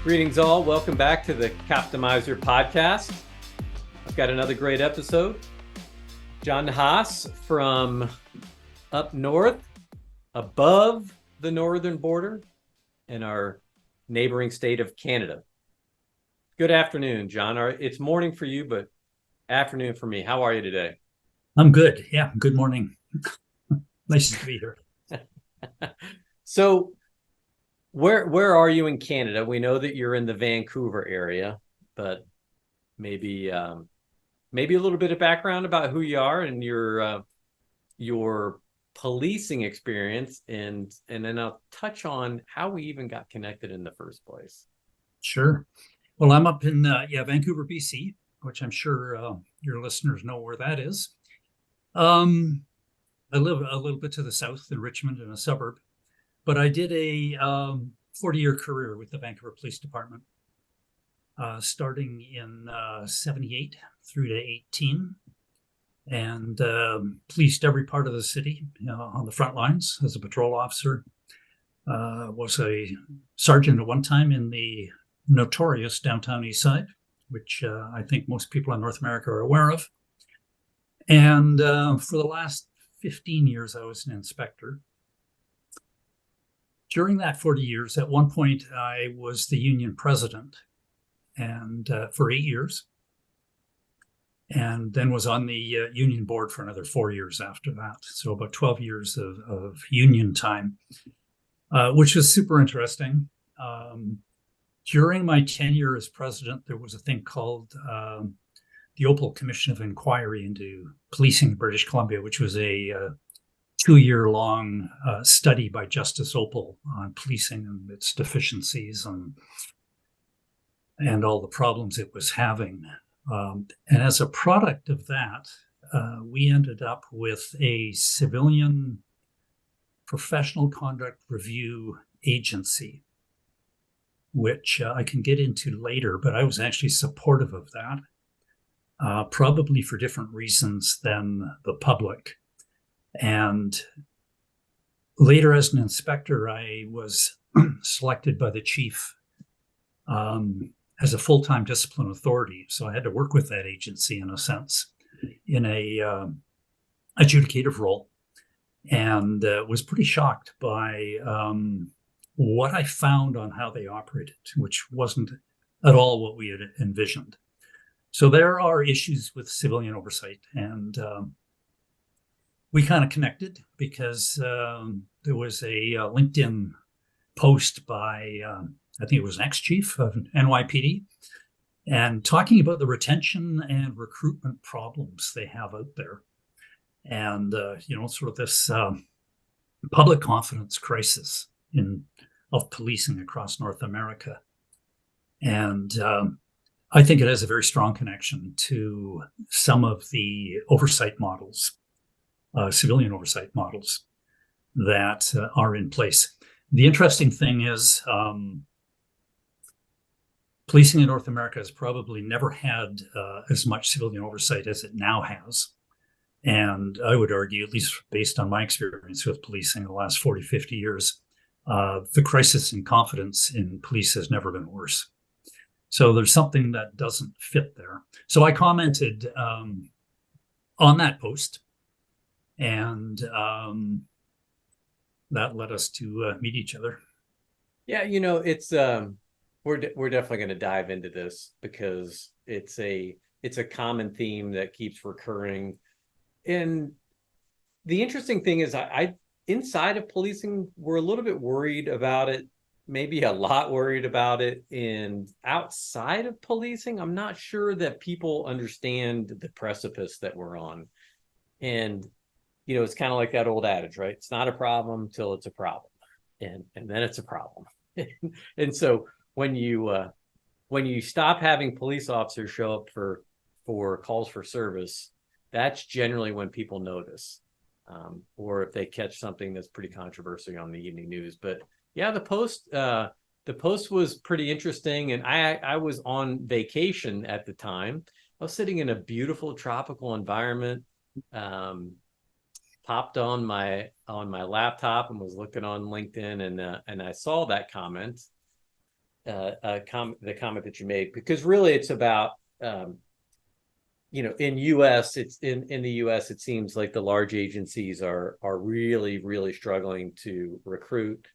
Greetings all. Welcome back to the Coptimizer podcast. I've got another great episode. John DeHaas from up north, above the northern border in our neighboring state of Canada. Good afternoon, John. It's morning for you, but afternoon for me. How are you today? I'm good. Yeah, good morning. Nice to be here. So, where are you in Canada? We know that you're in the Vancouver area, but maybe a little bit of background about who you are and your policing experience, and then I'll touch on how we even got connected in the first place. Sure. Well, I'm up in Vancouver, BC, which I'm sure your listeners know where that is. I live a little bit to the south in Richmond, in a suburb, but I did a 40-year career with the Vancouver Police Department, starting in 78 through to 18, and policed every part of the city on the front lines as a patrol officer. Was a sergeant at one time in the notorious downtown East Side, which I think most people in North America are aware of. And for the last 15 years, I was an inspector. During that 40 years, at one point, I was the union president and for 8 years, and then was on the union board for another 4 years after that. So about 12 years of union time, which was super interesting. During my tenure as president, there was a thing called the Opal Commission of Inquiry into Policing in British Columbia, which was a 2-year-long study by Justice Opal on policing and its deficiencies and all the problems it was having. And as a product of that, we ended up with a civilian professional conduct review agency, which I can get into later, but I was actually supportive of that. Probably for different reasons than the public. And later, as an inspector, I was selected by the chief as a full-time discipline authority. So I had to work with that agency, in a sense, in a adjudicative role, and was pretty shocked by what I found on how they operated, which wasn't at all what we had envisioned. So there are issues with civilian oversight, and we kind of connected because there was a LinkedIn post by, I think it was an ex-chief of NYPD, and talking about the retention and recruitment problems they have out there. And, sort of this public confidence crisis of policing across North America. And I think it has a very strong connection to some of the oversight models, civilian oversight models that are in place. The interesting thing is policing in North America has probably never had as much civilian oversight as it now has. And I would argue, at least based on my experience with policing in the last 40, 50 years, the crisis in confidence in police has never been worse. So there's something that doesn't fit there. So I commented on that post, and that led us to meet each other. Yeah, it's we're definitely going to dive into this because it's a common theme that keeps recurring. And the interesting thing is, I inside of policing, we're a little bit worried about it. Maybe a lot worried about it. And outside of policing, I'm not sure that people understand the precipice that we're on. And, it's kind of like that old adage, right? It's not a problem till it's a problem. And then it's a problem. And so when you stop having police officers show up for calls for service, that's generally when people notice. Or if they catch something that's pretty controversial on the evening news. But yeah, the post was pretty interesting, and I was on vacation at the time. I was sitting in a beautiful tropical environment, popped on my laptop and was looking on LinkedIn, and I saw that comment, the comment that you made, because really it's about in U.S. in the U.S. it seems like the large agencies are really struggling to recruit.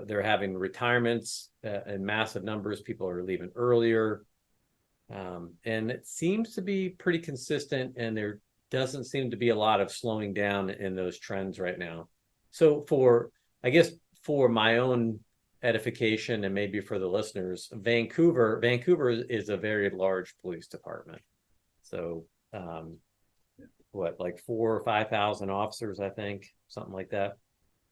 They're having retirements in massive numbers. People are leaving earlier. And it seems to be pretty consistent, and there doesn't seem to be a lot of slowing down in those trends right now. So I guess for my own edification and maybe for the listeners, Vancouver is a very large police department. So like 4,000 or 5,000 officers, I think, something like that.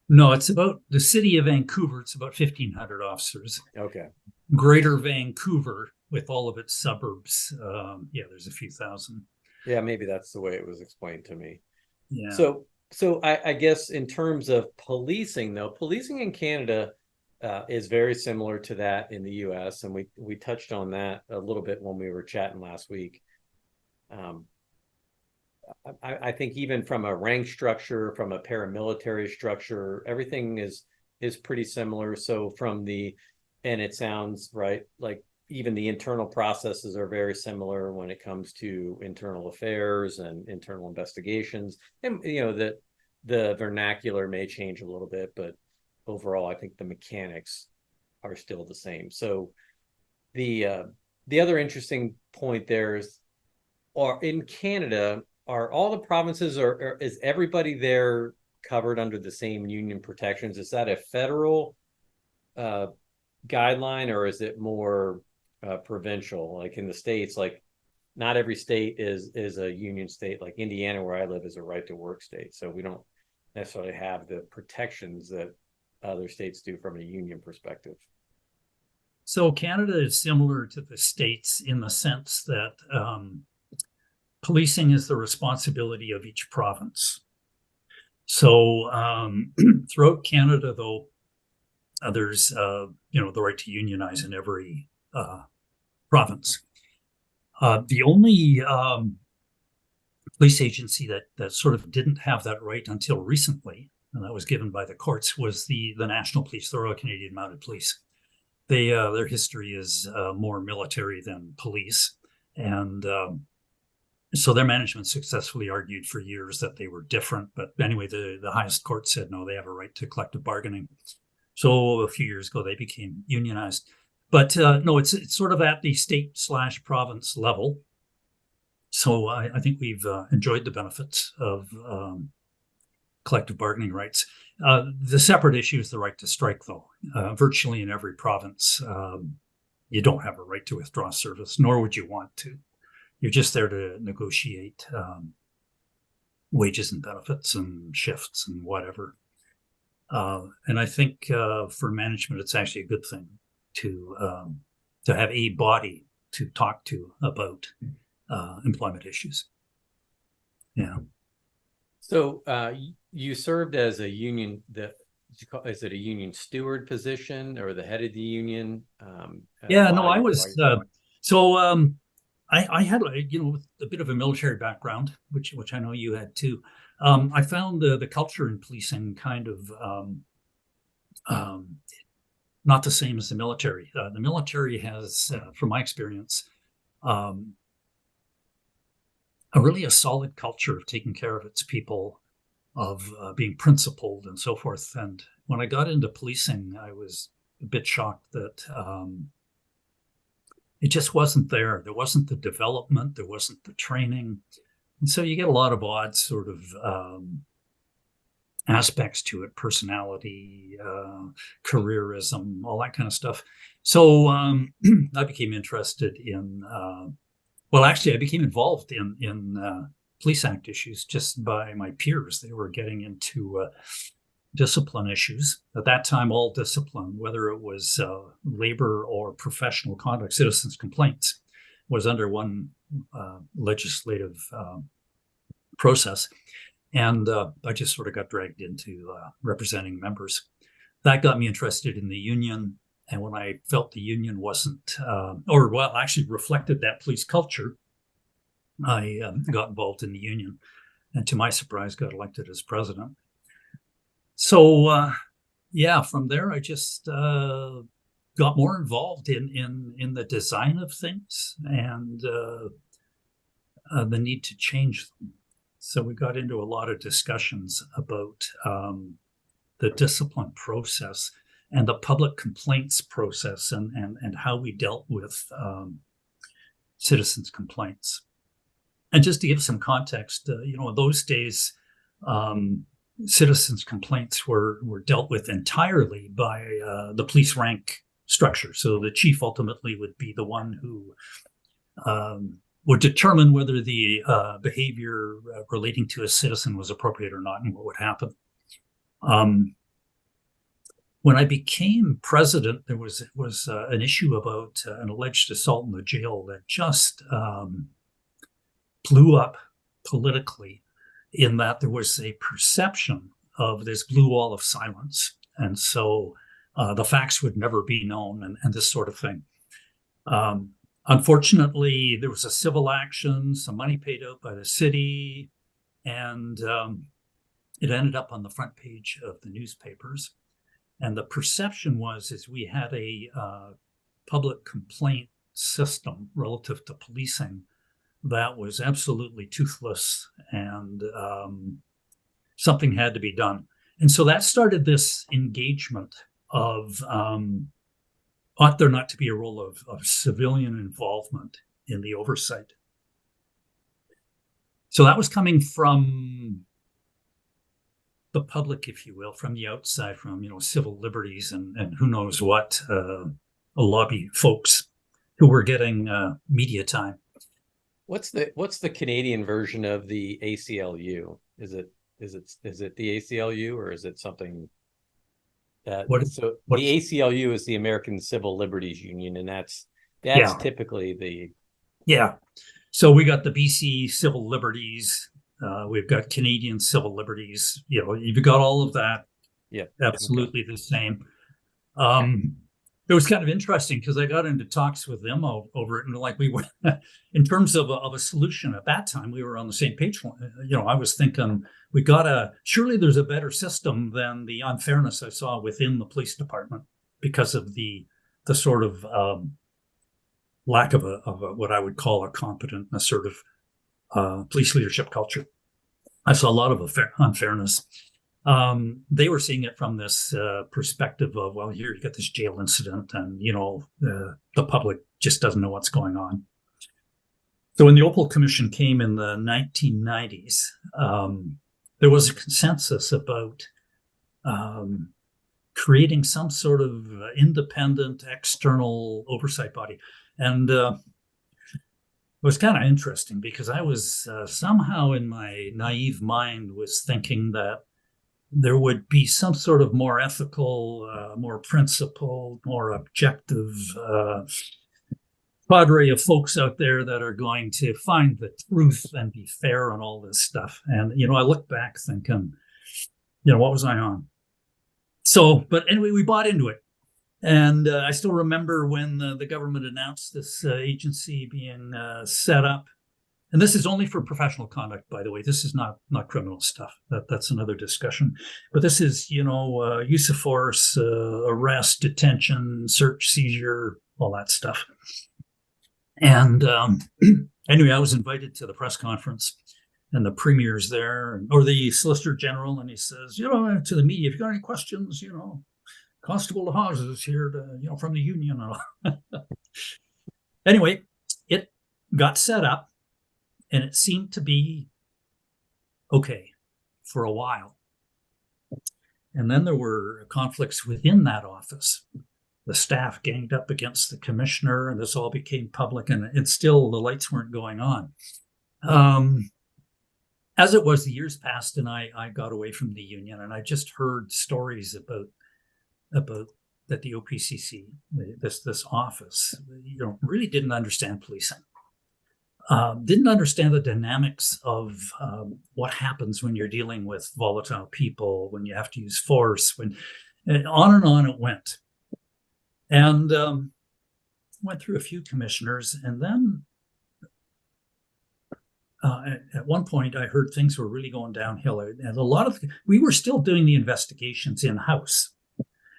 No, it's about the city of Vancouver. It's about 1,500 officers. Okay. Greater Vancouver, with all of its suburbs, there's a few thousand. Yeah, maybe that's the way it was explained to me. Yeah. So I guess in terms of policing, though, policing in Canada is very similar to that in the U.S., and we touched on that a little bit when we were chatting last week. I think even from a rank structure, from a paramilitary structure, everything is pretty similar. So and it sounds right, like even the internal processes are very similar when it comes to internal affairs and internal investigations. And the vernacular may change a little bit, but overall, I think the mechanics are still the same. So the other interesting point there is, in Canada, are all the provinces, or is everybody there covered under the same union protections? Is that a federal guideline, or is it more provincial? Like in the States, like not every state is a union state. Like Indiana, where I live, is a right to work state. So we don't necessarily have the protections that other states do from a union perspective. So Canada is similar to the States in the sense that policing is the responsibility of each province. So throughout Canada, though, there's the right to unionize in every province. The only police agency that sort of didn't have that right until recently, and that was given by the courts, was the National Police, the Royal Canadian Mounted Police. Their history is more military than police, and so their management successfully argued for years that they were different. But anyway, the highest court said no, they have a right to collective bargaining. So a few years ago, they became unionized. But no, it's sort of at the state/province level. So I think we've enjoyed the benefits of collective bargaining rights. The separate issue is the right to strike, though. Virtually in every province, you don't have a right to withdraw service, nor would you want to. You're just there to negotiate wages and benefits and shifts and whatever. And I think for management, it's actually a good thing to have a body to talk to about employment issues. Yeah. So you served as a union. Is it a union steward position or the head of the union? I was. I had a bit of a military background, which I know you had too. I found the culture in policing kind of not the same as the military. The military has, from my experience, a solid culture of taking care of its people, of being principled and so forth. And when I got into policing, I was a bit shocked that it just wasn't there. There wasn't the development, there wasn't the training. And so you get a lot of odd sort of aspects to it, personality, careerism, all that kind of stuff. So I became interested in, I became involved in Police Act issues just by my peers. They were getting into discipline issues. At that time, all discipline, whether it was labor or professional conduct, citizens' complaints, was under one legislative process. And I just sort of got dragged into representing members. That got me interested in the union. And when I felt the union wasn't, actually reflected that police culture, I got involved in the union. And to my surprise, got elected as president. So, from there, I just got got more involved in the design of things and the need to change them. So we got into a lot of discussions about the discipline process and the public complaints process and how we dealt with citizens' complaints. And just to give some context, in those days, citizens' complaints were dealt with entirely by the police rank structure. So the chief ultimately would be the one who would determine whether the behavior relating to a citizen was appropriate or not and what would happen. When I became president, there was an issue about an alleged assault in the jail that just blew up politically, in that there was a perception of this blue wall of silence. And so the facts would never be known and this sort of thing. Unfortunately, there was a civil action, some money paid out by the city, and it ended up on the front page of the newspapers. And the perception was we had a public complaint system relative to policing that was absolutely toothless, and something had to be done. And so that started this engagement of ought there not to be a role of civilian involvement in the oversight. So that was coming from the public, if you will, from the outside, from civil liberties and who knows what lobby folks who were getting media time. What's the Canadian version of the ACLU? Is it the ACLU, or is it something that the ACLU is the American Civil Liberties Union, and that's typically the So we got the BC Civil Liberties, we've got Canadian Civil Liberties, you've got all of that. Yeah, absolutely. Okay. The same. It was kind of interesting because I got into talks with them over it, and like we were, in terms of a solution at that time, we were on the same page. I was thinking surely there's a better system than the unfairness I saw within the police department because of the sort of lack of a what I would call a competent and assertive police leadership culture. I saw a lot of unfairness. They were seeing it from this perspective of, well, here you got this jail incident, and the public just doesn't know what's going on. So when the Opal Commission came in the 1990s, there was a consensus about creating some sort of independent external oversight body. And it was kind of interesting because I was somehow in my naive mind was thinking that there would be some sort of more ethical, more principled, more objective cadre of folks out there that are going to find the truth and be fair on all this stuff. And, I look back thinking, what was I on? So, but anyway, we bought into it. And I still remember when the government announced this agency being set up. And this is only for professional conduct, by the way. This is not criminal stuff. That's another discussion. But this is, use of force, arrest, detention, search, seizure, all that stuff. And anyway, I was invited to the press conference, and the premier's there, or the Solicitor General, and he says, to the media, if you got any questions, Constable DeHaas is here to, from the union. Anyway, it got set up. And it seemed to be okay for a while. And then there were conflicts within that office. The staff ganged up against the commissioner, and this all became public, and it's still, the lights weren't going on. As it was, the years passed, and I got away from the union, and I just heard stories about that the OPCC, this office, really didn't understand policing. Didn't understand the dynamics of what happens when you're dealing with volatile people, when you have to use force, and on it went. And went through a few commissioners, and then at one point I heard things were really going downhill, and we were still doing the investigations in-house,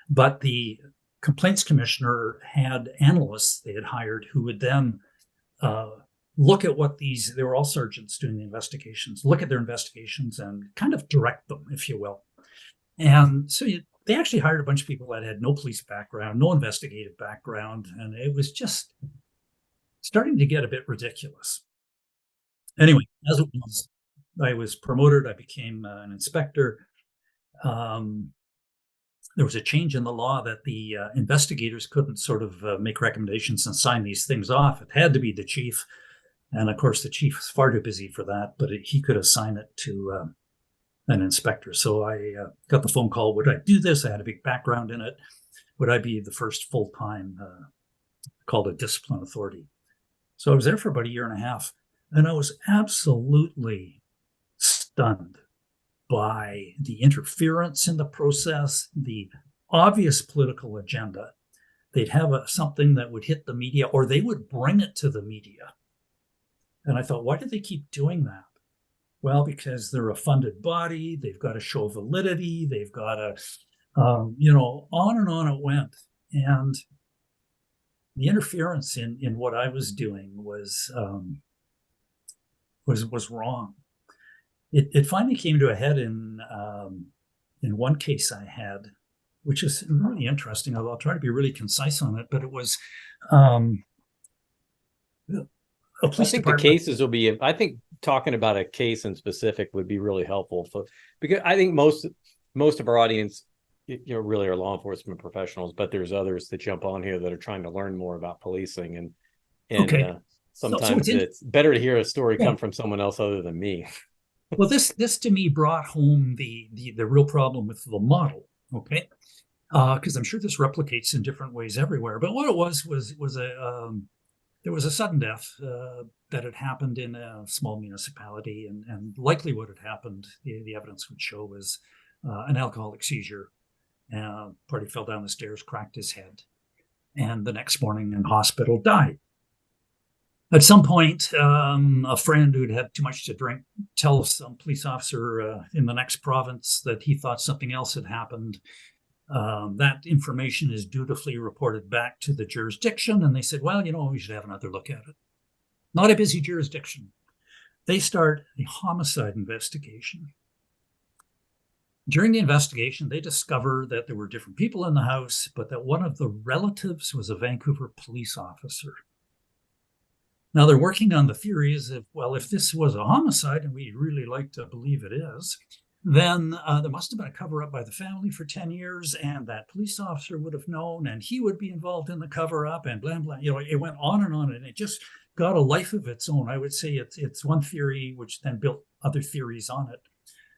but the complaints commissioner had analysts they had hired who would then look at what they were all sergeants doing the investigations, look at their investigations and kind of direct them, if you will. And so they actually hired a bunch of people that had no police background, no investigative background, and it was just starting to get a bit ridiculous. Anyway, as it was, I was promoted. I became an inspector. There was a change in the law that the investigators couldn't sort of make recommendations and sign these things off. It had to be the chief. And of course, the chief was far too busy for that, but he could assign it to an inspector. So I got the phone call. Would I do this? I had a big background in it. Would I be the first full-time called a discipline authority? So I was there for about a year and a half, and I was absolutely stunned by the interference in the process, the obvious political agenda. They'd have something that would hit the media, or they would bring it to the media. And I thought, why do they keep doing that? Well, because they're a funded body. They've got to show validity. They've got to, on and on it went. And the interference in what I was doing was wrong. It finally came to a head in one case I had, which is really interesting. I'll try to be really concise on it, but it was a police department. The cases will be. I think talking about a case in specific would be really helpful because I think most of our audience, really are law enforcement professionals, but there's others that jump on here that are trying to learn more about policing, and okay. Sometimes it's better to hear a story come from someone else other than me. Well, this to me brought home the real problem with the model, okay? Because I'm sure this replicates in different ways everywhere. But what it was there was a sudden death that had happened in a small municipality, and likely what had happened, the evidence would show, was an alcoholic seizure. Party fell down the stairs, cracked his head, and the next morning in hospital died. At some point, a friend who'd had too much to drink tells some police officer in the next province that he thought something else had happened. That information is dutifully reported back to the jurisdiction, and they said, well, we should have another look at it. Not a busy jurisdiction. They start a homicide investigation. During the investigation, they discover that there were different people in the house, but that one of the relatives was a Vancouver police officer. Now, they're working on the theories of, well, if this was a homicide, and we really like to believe it is, then there must have been a cover-up by the family for 10 years, and that police officer would have known, and he would be involved in the cover-up, and blah, blah. It went on, and it just got a life of its own. I would say it's one theory, which then built other theories on it.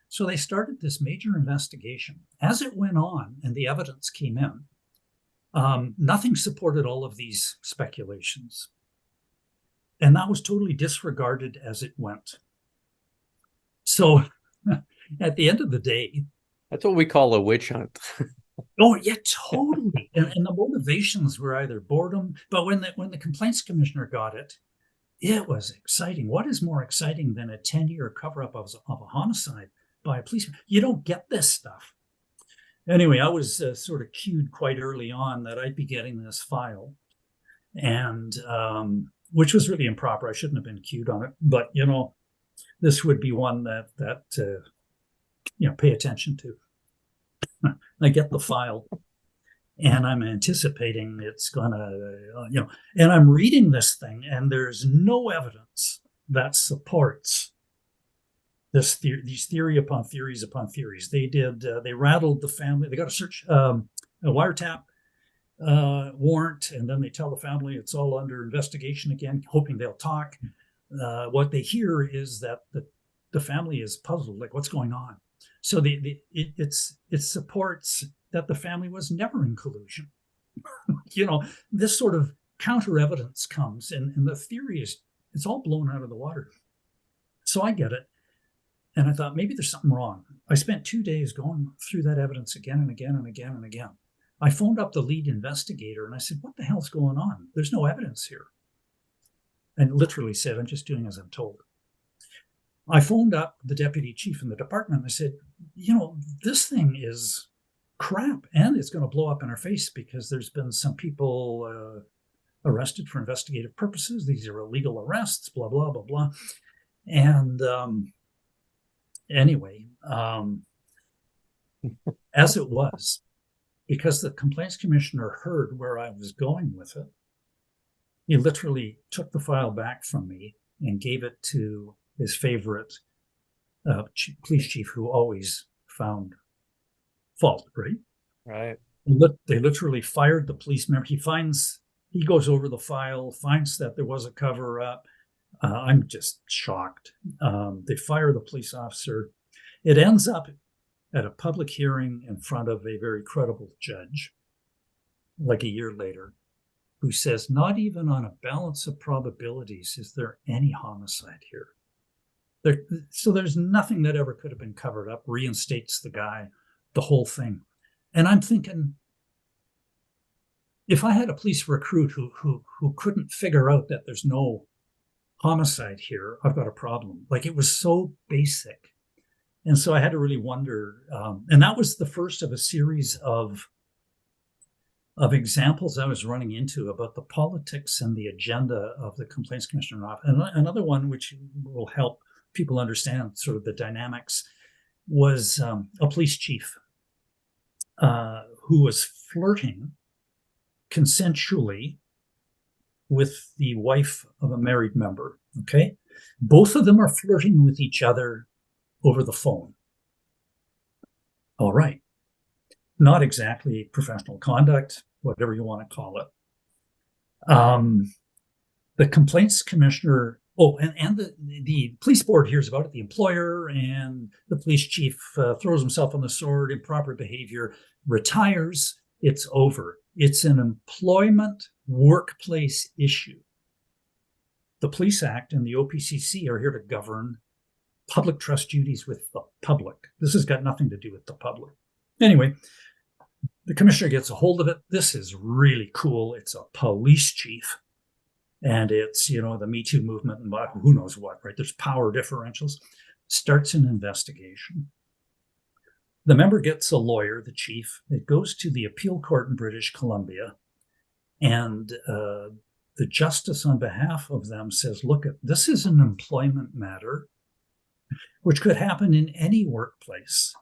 So they started this major investigation. As it went on, and the evidence came in, nothing supported all of these speculations. And that was totally disregarded as it went. So at the end of the day, that's what we call a witch hunt. Oh, yeah, totally. And the motivations were either boredom, but when the complaints commissioner got it, it was exciting. What is more exciting than a 10-year cover-up of a homicide by a policeman? You don't get this stuff. Anyway, I was sort of cued quite early on that I'd be getting this file, and which was really improper. I shouldn't have been cued on it, but this would be one that pay attention to. I get the file, and I'm anticipating it's gonna, and I'm reading this thing, and there's no evidence that supports these theory upon theories upon theories. They rattled the family. They got a search, a wiretap warrant, and then they tell the family it's all under investigation again, hoping they'll talk. What they hear is that the family is puzzled, like, what's going on? So it supports that the family was never in collusion. This sort of counter evidence comes, and the theory it's all blown out of the water. So I get it. And I thought, maybe there's something wrong. I spent 2 days going through that evidence again and again and again and again. I phoned up the lead investigator and I said, what the hell's going on? There's no evidence here. And literally said, I'm just doing as I'm told. I phoned up the deputy chief in the department and I said, this thing is crap, and it's going to blow up in our face because there's been some people arrested for investigative purposes. These are illegal arrests, blah, blah, blah, blah. And anyway, as it was, because the complaints commissioner heard where I was going with it, he literally took the file back from me and gave it to his favorite police chief, who always found fault, right? Right. They literally fired the police member. He goes over the file, finds that there was a cover up. I'm just shocked. They fire the police officer. It ends up at a public hearing in front of a very credible judge, like a year later, who says, not even on a balance of probabilities is there any homicide here. So there's nothing that ever could have been covered up, reinstates the guy, the whole thing. And I'm thinking, if I had a police recruit who couldn't figure out that there's no homicide here, I've got a problem. Like, it was so basic. And so I had to really wonder, and that was the first of a series of examples I was running into about the politics and the agenda of the Complaints Commissioner office. And another one, which will help people understand sort of the dynamics, was a police chief who was flirting consensually with the wife of a married member. Okay, both of them are flirting with each other over the phone. All right, not exactly professional conduct, whatever you want to call it. The complaints commissioner, and the police board hears about it, the employer, and the police chief throws himself on the sword, improper behavior, retires. It's over. It's an employment workplace issue. The Police Act and the OPCC are here to govern public trust duties with the public. This has got nothing to do with the public. Anyway, the commissioner gets a hold of it. This is really cool. It's a police chief. And it's, the Me Too movement and who knows what, right? There's power differentials. Starts an investigation. The member gets a lawyer, the chief. It goes to the appeal court in British Columbia. And the justice on behalf of them says, look, this is an employment matter, which could happen in any workplace.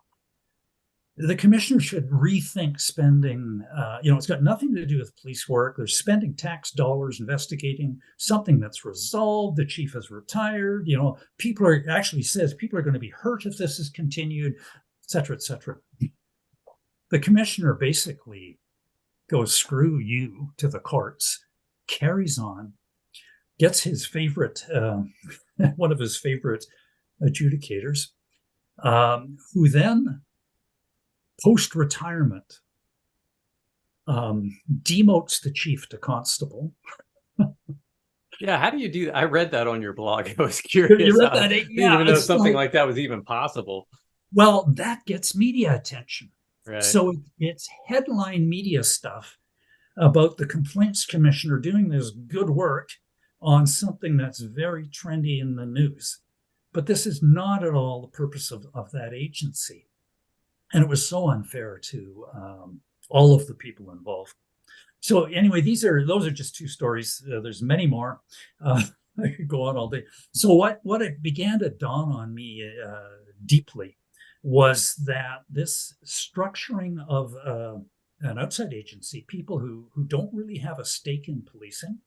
The commissioner should rethink spending, it's got nothing to do with police work. They're spending tax dollars investigating something that's resolved. The chief has retired. People are going to be hurt if this is continued, et cetera, et cetera. The commissioner basically goes, screw you, to the courts, carries on, gets his favorite, one of his favorite adjudicators, who then, post-retirement, demotes the chief to constable. Yeah, how do you do that? I read that on your blog. I was curious. You read that? I didn't even know something like that was even possible. Well, that gets media attention. Right. So it's headline media stuff about the complaints commissioner doing this good work on something that's very trendy in the news. But this is not at all the purpose of that agency. And it was so unfair to all of the people involved. So anyway, those are just two stories. There's many more. I could go on all day. So what it began to dawn on me deeply was that this structuring of an outside agency, people who don't really have a stake in policing,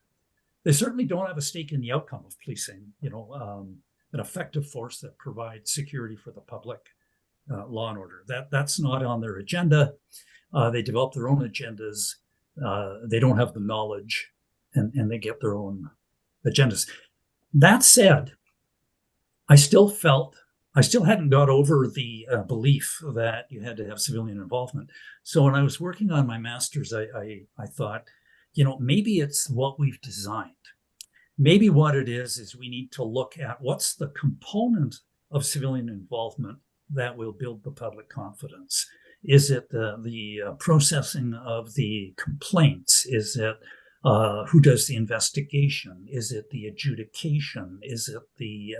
they certainly don't have a stake in the outcome of policing, an effective force that provides security for the public, law and order. That's not on their agenda. They develop their own agendas. They don't have the knowledge, and they get their own agendas. That said, I still hadn't got over the belief that you had to have civilian involvement. So when I was working on my master's, I thought, maybe it's what we've designed. Maybe what it is we need to look at what's the component of civilian involvement that will build the public confidence. Is it the processing of the complaints? Is it who does the investigation? Is it the adjudication? Is it the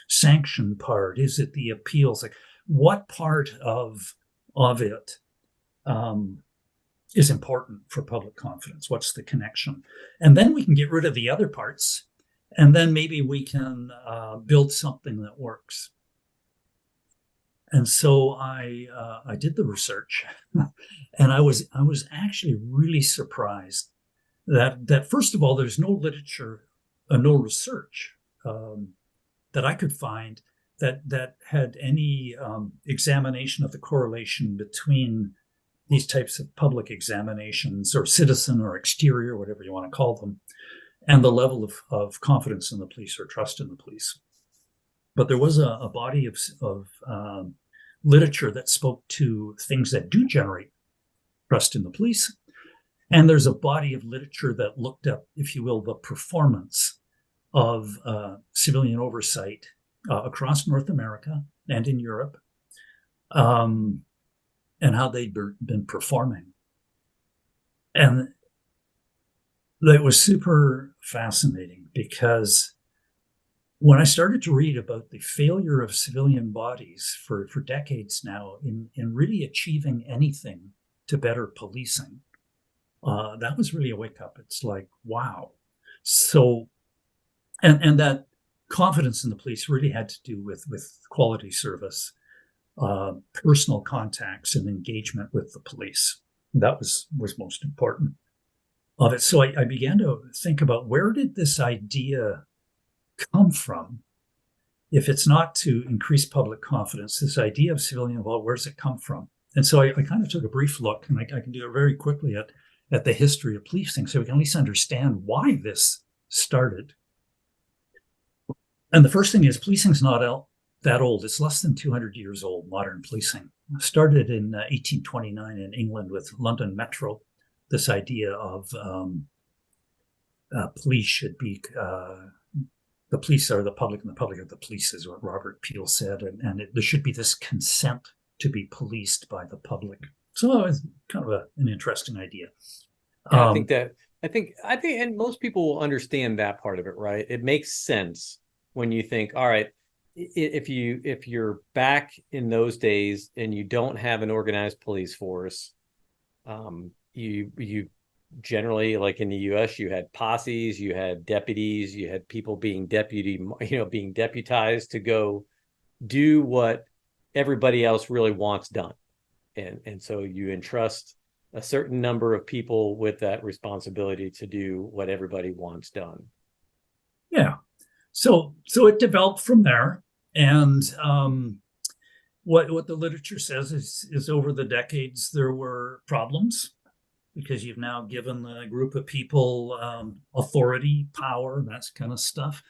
sanction part? Is it the appeals? Like, what part of it is important for public confidence. What's the connection? And then we can get rid of the other parts, and then maybe we can build something that works. And so I did the research, and I was actually really surprised that first of all, there's no literature, no research that I could find that had any examination of the correlation between these types of public examinations, or citizen or exterior, whatever you want to call them, and the level of confidence in the police or trust in the police. But there was a body of literature that spoke to things that do generate trust in the police. And there's a body of literature that looked at, if you will, the performance of civilian oversight across North America and in Europe, and how they'd been performing. And it was super fascinating, because when I started to read about the failure of civilian bodies for decades now in really achieving anything to better policing, that was really a wake up. It's like, wow. So, and that confidence in the police really had to do with quality service, personal contacts, and engagement with the police. That was most important of it. So I began to think about, where did this idea come from? If it's not to increase public confidence, this idea of civilian involvement, where does it come from? And so I kind of took a brief look, and I can do it very quickly at the history of policing, so we can at least understand why this started. And the first thing is, policing's not that old. It's less than 200 years old, modern policing. It started in 1829 in England with London Metro. This idea of police should be, the police are the public and the public are the police, is what Robert Peel said. And there should be this consent to be policed by the public. So it's kind of an interesting idea. Yeah, I think, and most people will understand that part of it, right? It makes sense when you think, all right, if you're back in those days and you don't have an organized police force, you generally, like in the US, you had posses, you had deputies, you had people being being deputized to go do what everybody else really wants done. And so you entrust a certain number of people with that responsibility to do what everybody wants done. Yeah. So it developed from there. And what the literature says is over the decades, there were problems, because you've now given a group of people authority, power, that kind of stuff.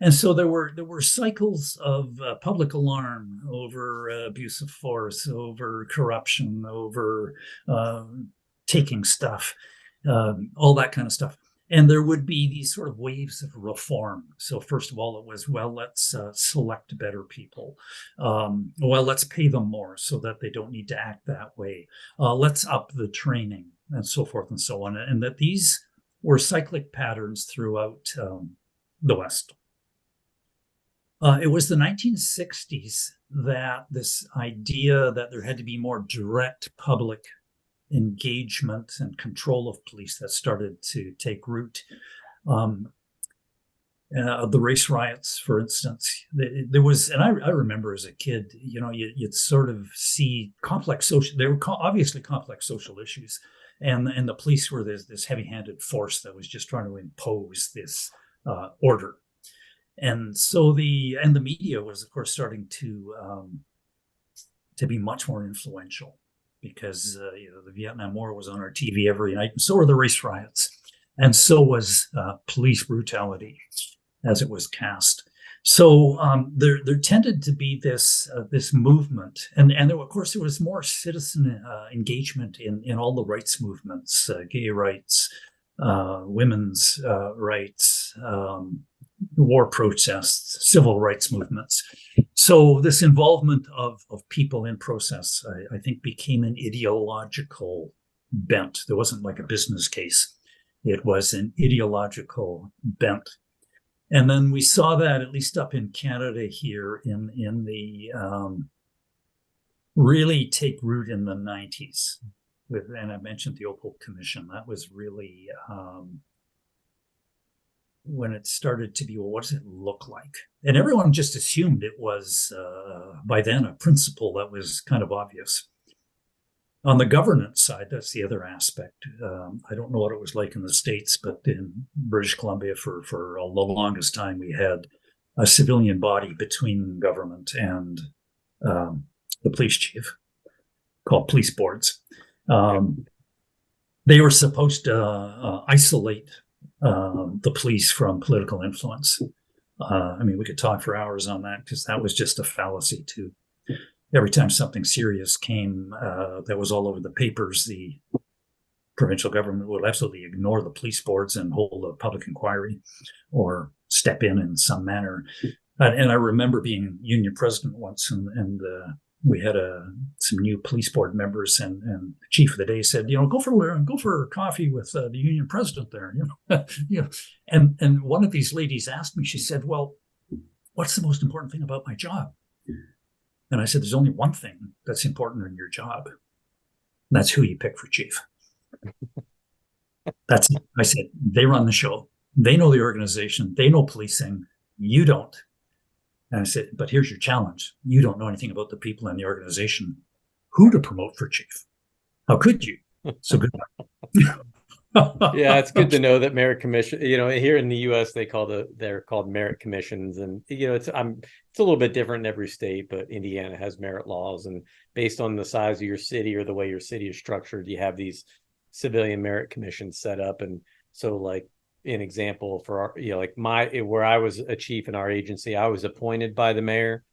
And so there were cycles of public alarm over abuse of force, over corruption, over taking stuff, all that kind of stuff. And there would be these sort of waves of reform. So first of all, it was, well, let's select better people. Well, let's pay them more so that they don't need to act that way. Let's up the training, and so forth and so on. And that these were cyclic patterns throughout the West. It was the 1960s that this idea that there had to be more direct public engagement and control of police that started to take root. The race riots, for instance, there was, and I remember as a kid, you'd sort of see complex social, they were obviously complex social issues, and the police were this heavy-handed force that was just trying to impose this order. And so the media was, of course, starting to be much more influential, because the Vietnam War was on our TV every night, and so were the race riots, and so was police brutality as it was cast. So there tended to be this movement, and there, of course, there was more citizen engagement in all the rights movements, gay rights, women's rights, war protests, civil rights movements. So this involvement of people in process, I think, became an ideological bent. There wasn't like a business case. It was an ideological bent. And then we saw that, at least up in Canada here, in the really take root in the 90s. and I mentioned the Opal Commission. That was really when it started to be, well, what does it look like? And everyone just assumed it was by then a principle that was kind of obvious. On the governance side, that's the other aspect. I don't know what it was like in the States, but in British Columbia, for the longest time, we had a civilian body between government and the police chief, called police boards. They were supposed to isolate the police from political influence. I mean, we could talk for hours on that because that was just a fallacy too. Every time something serious came that was all over the papers, the provincial government would absolutely ignore the police boards and hold a public inquiry or step in some manner. And I remember being union president once, and we had some new police board members, and the chief of the day said, go for coffee with the union president there, And one of these ladies asked me, she said, well, what's the most important thing about my job? And I said, there's only one thing that's important in your job. And that's who you pick for chief. That's it. I said, they run the show. They know the organization. They know policing. You don't. And I said, but here's your challenge. You don't know anything about the people in the organization. Who to promote for chief? How could you? So good luck. Yeah, it's good to know that merit commission, here in the US they're called merit commissions, and it's a little bit different in every state, but Indiana has merit laws, and based on the size of your city or the way your city is structured, you have these civilian merit commissions set up. And so, like, an example for our, where I was a chief in our agency, I was appointed by the mayor,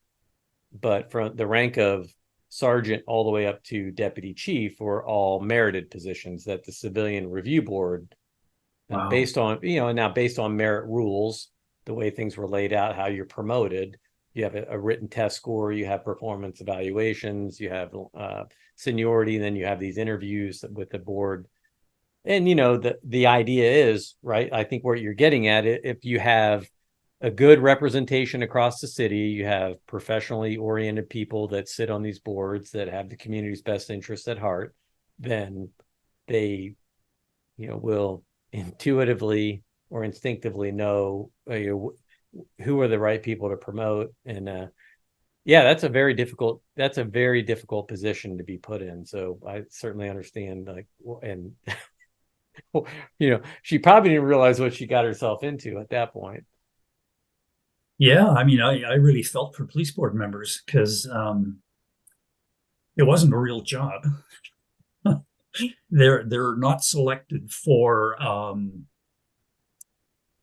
but from the rank of sergeant all the way up to deputy chief were all merited positions that the civilian review board, Wow. based on merit rules, the way things were laid out, how you're promoted, you have a written test score, you have performance evaluations, you have seniority, and then you have these interviews with the board. And the idea is, right, I think where you're getting at it, if you have a good representation across the city, you have professionally oriented people that sit on these boards that have the community's best interests at heart, then they will intuitively or instinctively know who are the right people to promote. And that's a very difficult position to be put in. So I certainly understand, and she probably didn't realize what she got herself into at that point. Yeah, I mean, I really felt for police board members because it wasn't a real job. They're not selected for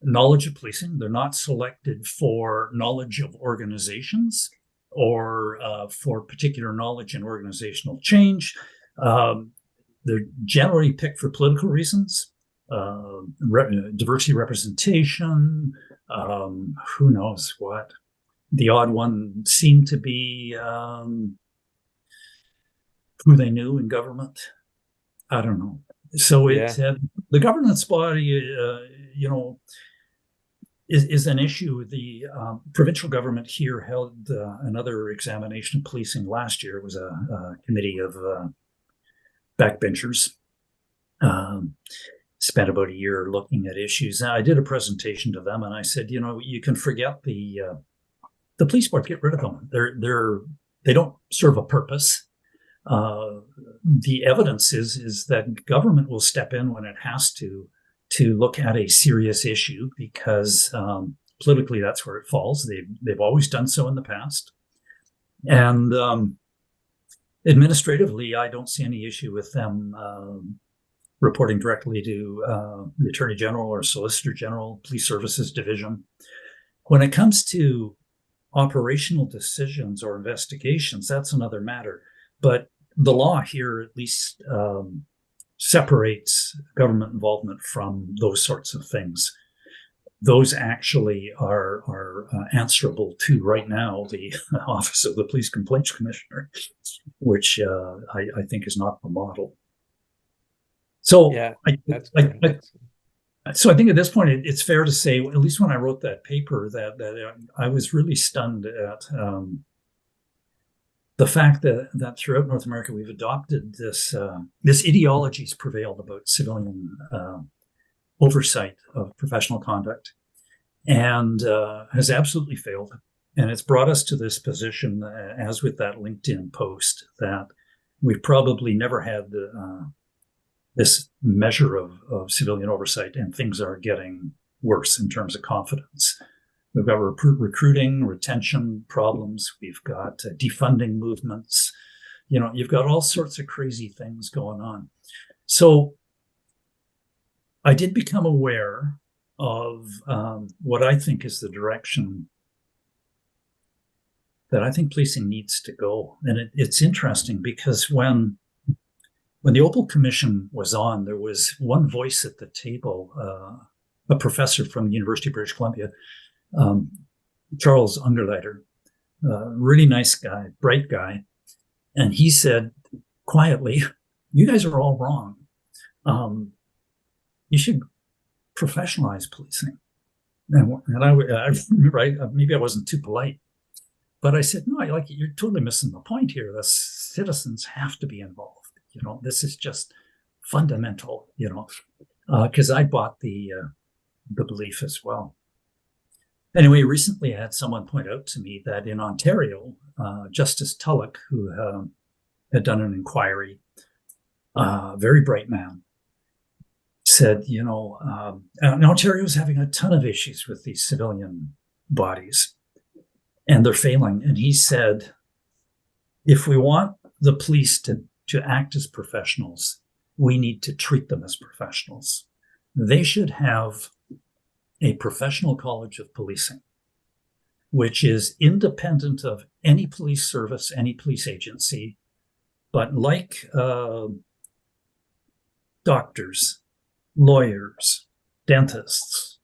knowledge of policing. They're not selected for knowledge of organizations or for particular knowledge in organizational change. They're generally picked for political reasons, diversity representation, who knows what. The odd one seemed to be who they knew in government. I don't know. So the governance body, is an issue. The provincial government here held another examination of policing last year. It was a committee of backbenchers. Spent about a year looking at issues. And I did a presentation to them, and I said, you can forget the police board. Get rid of them. They don't serve a purpose. The evidence is that government will step in when it has to look at a serious issue because politically that's where it falls. They've always done so in the past, and administratively, I don't see any issue with them reporting directly to the Attorney General or Solicitor General, Police Services Division. When it comes to operational decisions or investigations, that's another matter. But the law here at least separates government involvement from those sorts of things. Those actually are answerable to, right now, the Office of the Police Complaints Commissioner, which I think is not the model. So yeah, so I think at this point it's fair to say, at least when I wrote that paper, that I was really stunned at the fact that throughout North America we've adopted this ideology's prevailed about civilian oversight of professional conduct, and has absolutely failed. And it's brought us to this position, as with that LinkedIn post, that we've probably never had this measure of civilian oversight, and things are getting worse in terms of confidence. We've got recruiting, retention problems. We've got defunding movements. You've got all sorts of crazy things going on. So I did become aware of what I think is the direction that I think policing needs to go. And it's interesting because when the Opal Commission was on, there was one voice at the table, a professor from the University of British Columbia, Charles Ungerleider, really nice guy, bright guy. And he said quietly, "You guys are all wrong. You should professionalize policing." And I remember, maybe I wasn't too polite, but I said, "No, you're totally missing the point here. The citizens have to be involved. This is just fundamental, because I bought the belief as well." Anyway, recently I had someone point out to me that in Ontario, Justice Tulloch, who had done an inquiry, very bright man, said, Ontario is having a ton of issues with these civilian bodies, and they're failing. And he said, if we want the police to act as professionals, we need to treat them as professionals. They should have a professional college of policing, which is independent of any police service, any police agency, but like doctors, lawyers, dentists,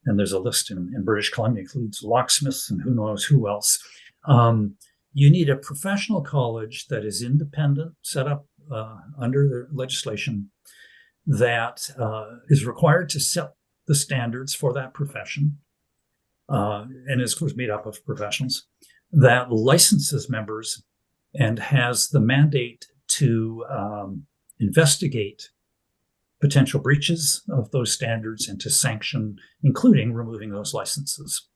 and there's a list in British Columbia, includes locksmiths and who knows who else. You need a professional college that is independent, set up under the legislation, that is required to set the standards for that profession, and is, of course, made up of professionals, that licenses members and has the mandate to investigate potential breaches of those standards and to sanction, including removing those licenses.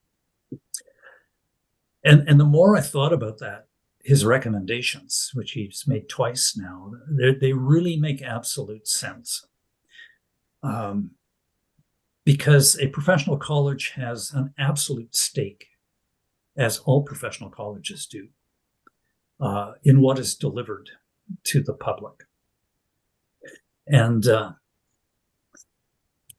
And the more I thought about that, his recommendations, which he's made twice now, they really make absolute sense. Because a professional college has an absolute stake, as all professional colleges do, in what is delivered to the public. And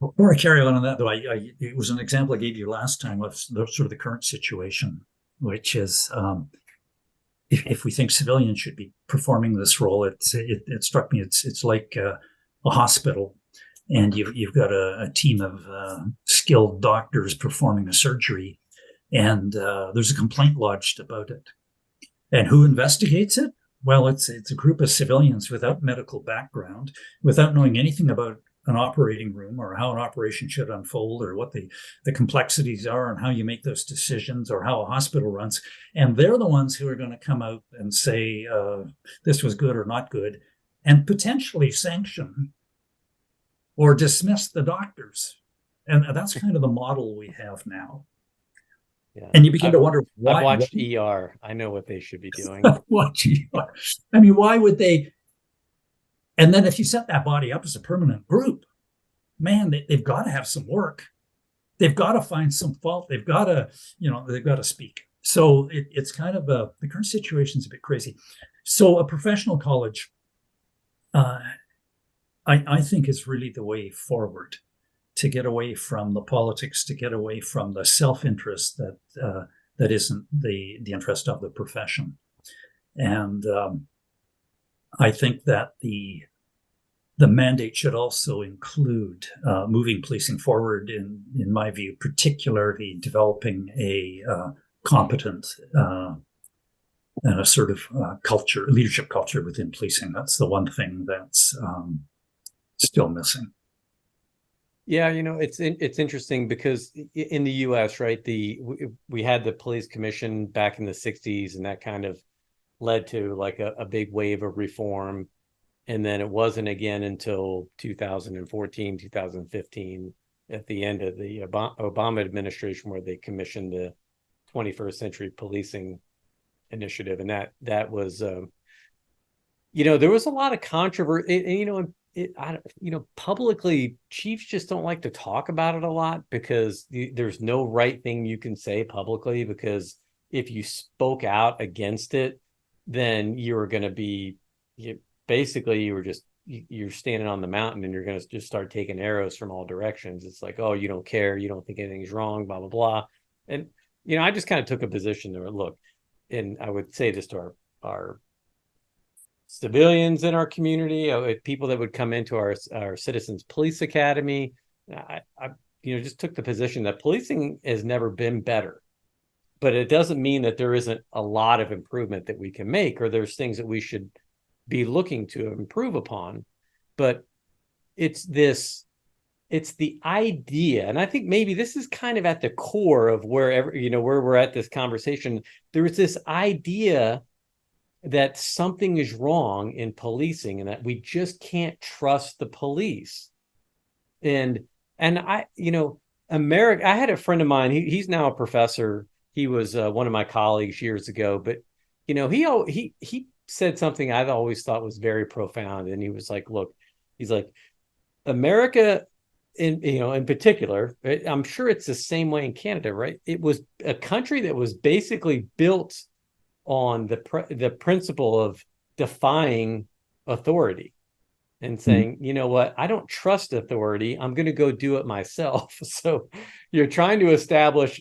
before I carry on that, though, it was an example I gave you last time of sort of the current situation, which is if we think civilians should be performing this role, it struck me it's like a hospital. And you've got a team of skilled doctors performing a surgery, and there's a complaint lodged about it. And who investigates it? Well, it's a group of civilians without medical background, without knowing anything about an operating room or how an operation should unfold or what the complexities are and how you make those decisions or how a hospital runs. And they're the ones who are going to come out and say this was good or not good, and potentially sanction or dismiss the doctors. And that's kind of the model we have now. Yeah. And you begin to wonder why. I've watched ER. I know what they should be doing. Watch ER. I mean, why would they? And then if you set that body up as a permanent group, man, they've got to have some work. They've got to find some fault. They've got to speak. So it's kind of the current situation is a bit crazy. So a professional college, I think is really the way forward to get away from the politics, to get away from the self-interest that isn't the interest of the profession. And I think that the mandate should also include moving policing forward, in my view, particularly developing a competent and assertive leadership culture within policing. That's the one thing that's still missing. Yeah, it's interesting because in the U.S., right, we had the police commission back in the 60s, and that kind of led to like a big wave of reform. And then it wasn't again until 2014, 2015, at the end of the Obama administration, where they commissioned the 21st Century Policing Initiative. And that was, there was a lot of controversy, publicly, chiefs just don't like to talk about it a lot, because there's no right thing you can say publicly, because if you spoke out against it, then you were going to be, basically you're standing on the mountain, and you're going to just start taking arrows from all directions. It's like, oh, you don't care, you don't think anything's wrong, blah blah blah. And I just kind of took a position there. Look, and I would say this to our civilians in our community, people that would come into our Citizens Police Academy. I just took the position that policing has never been better, but it doesn't mean that there isn't a lot of improvement that we can make, or there's things that we should be looking to improve upon. But it's the idea, and I think maybe this is kind of at the core of where we're at this conversation. There's this idea that something is wrong in policing, and that we just can't trust the police. And America, I had a friend of mine, he's now a professor. He was one of my colleagues years ago, but he said something I've always thought was very profound. And he was like, look, he's like, America, in particular, I'm sure it's the same way in Canada, right? It was a country that was basically built on the principle of defying authority and saying, you know what, I don't trust authority, I'm going to go do it myself. So you're trying to establish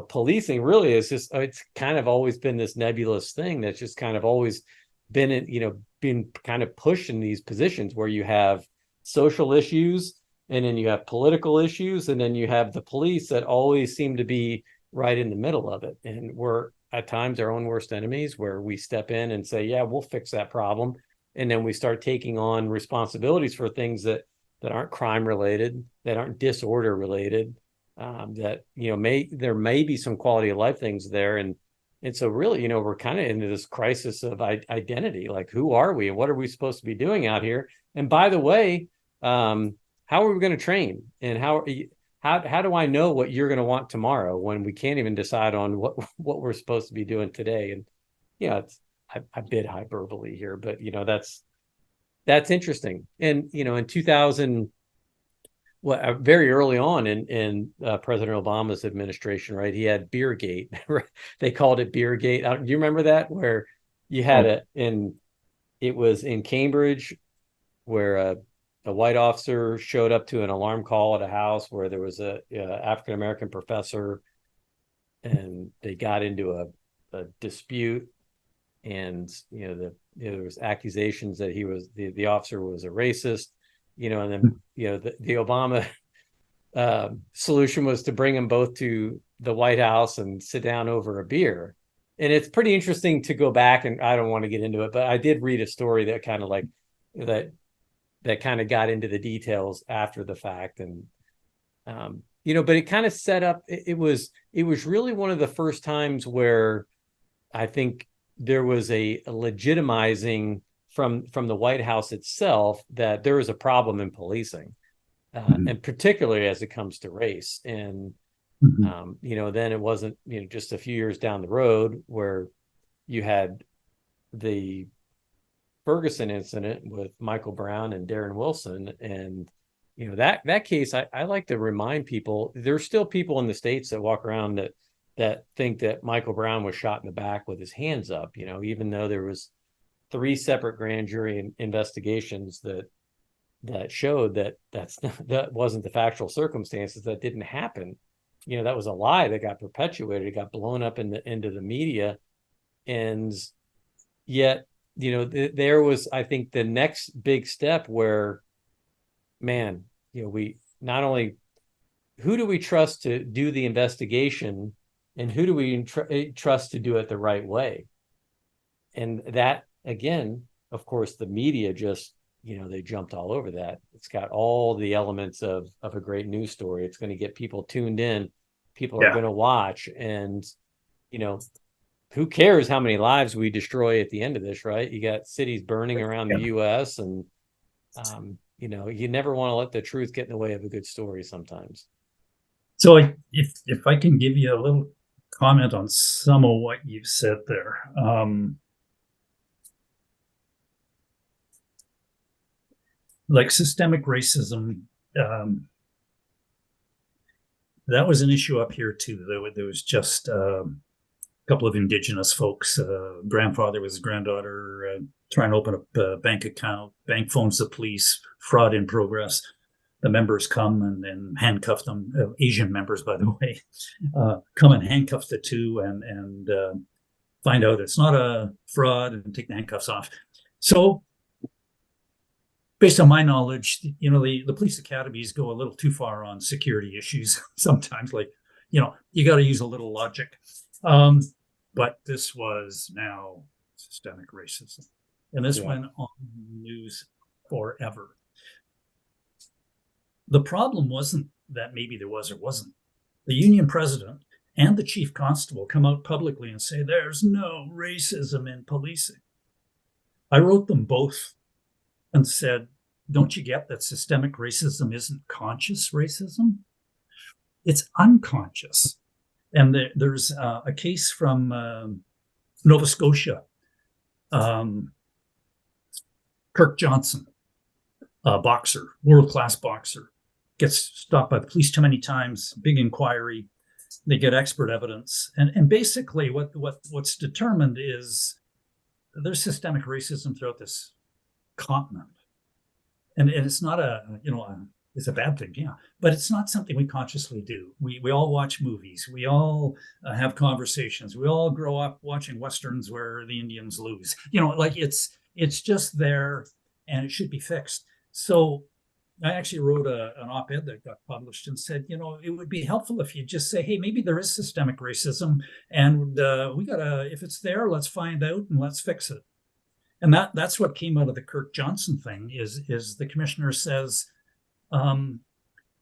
policing really is just, it's kind of always been this nebulous thing that's just kind of always been been kind of pushed in these positions where you have social issues, and then you have political issues, and then you have the police that always seem to be right in the middle of it. And we're at times our own worst enemies, where we step in and say, yeah, we'll fix that problem. And then we start taking on responsibilities for things that aren't crime related, that aren't disorder related, that, there may be some quality of life things there. And so really, we're kind of into this crisis of identity. Like, who are we and what are we supposed to be doing out here? And by the way, how are we going to train? And how do I know what you're going to want tomorrow, when we can't even decide on what we're supposed to be doing today? And it's a bit hyperbole here, but that's interesting. And in 2000, very early on in President Obama's administration, right, he had Beergate. They called it Beergate. Do you remember that, where you had it was in Cambridge, where a white officer showed up to an alarm call at a house where there was a African-American professor, and they got into a dispute, and there was accusations that the officer was a racist, and then the Obama solution was to bring them both to the White House and sit down over a beer. And it's pretty interesting to go back, and I don't want to get into it, but I did read a story that kind of like that kind of got into the details after the fact. And but it kind of set up, it was really one of the first times where I think there was a legitimizing from the White House itself that there is a problem in policing, and particularly as it comes to race. And then it wasn't just a few years down the road where you had the Ferguson incident with Michael Brown and Darren Wilson. And that case, I like to remind people, there's still people in the States that walk around that think that Michael Brown was shot in the back with his hands up, even though there was 3 separate grand jury investigations that showed that wasn't the factual circumstances, that didn't happen. That was a lie that got perpetuated. It got blown up into the media. And yet, there was, I think, the next big step where, man, we not only, who do we trust to do the investigation, and who do we trust to do it the right way? And that, again, of course, the media just, they jumped all over that. It's got all the elements of a great news story. It's going to get people tuned in. People are going to watch. And, who cares how many lives we destroy at the end of this, right? You got cities burning around the US, and you never want to let the truth get in the way of a good story sometimes. So if I can give you a little comment on some of what you've said there. Like systemic racism, that was an issue up here too. There was just a couple of Indigenous folks. Grandfather with his granddaughter trying to open up a bank account. Bank phones the police. Fraud in progress. The members come and handcuff them. Asian members, by the way, come and handcuff the two and find out it's not a fraud and take the handcuffs off. So, based on my knowledge, the police academies go a little too far on security issues sometimes. Like, you got to use a little logic. But this was now systemic racism, and this went on the news forever. The problem wasn't that maybe there was or wasn't. The union president and the chief constable come out publicly and say there's no racism in policing. I wrote them both and said, don't you get that systemic racism isn't conscious racism? It's unconscious. And there's a case from Nova Scotia, Kirk Johnson, a boxer, world-class boxer, gets stopped by the police too many times, big inquiry, they get expert evidence. And basically what's determined is there's systemic racism throughout this continent. And it's not it's a bad thing, yeah, but it's not something we consciously do. We all watch movies. We all have conversations. We all grow up watching Westerns where the Indians lose. It's just there, and it should be fixed. So I actually wrote an op-ed that got published and said, it would be helpful if you just say, hey, maybe there is systemic racism, and if it's there, let's find out and let's fix it. And that's what came out of the Kirk Johnson thing is the commissioner says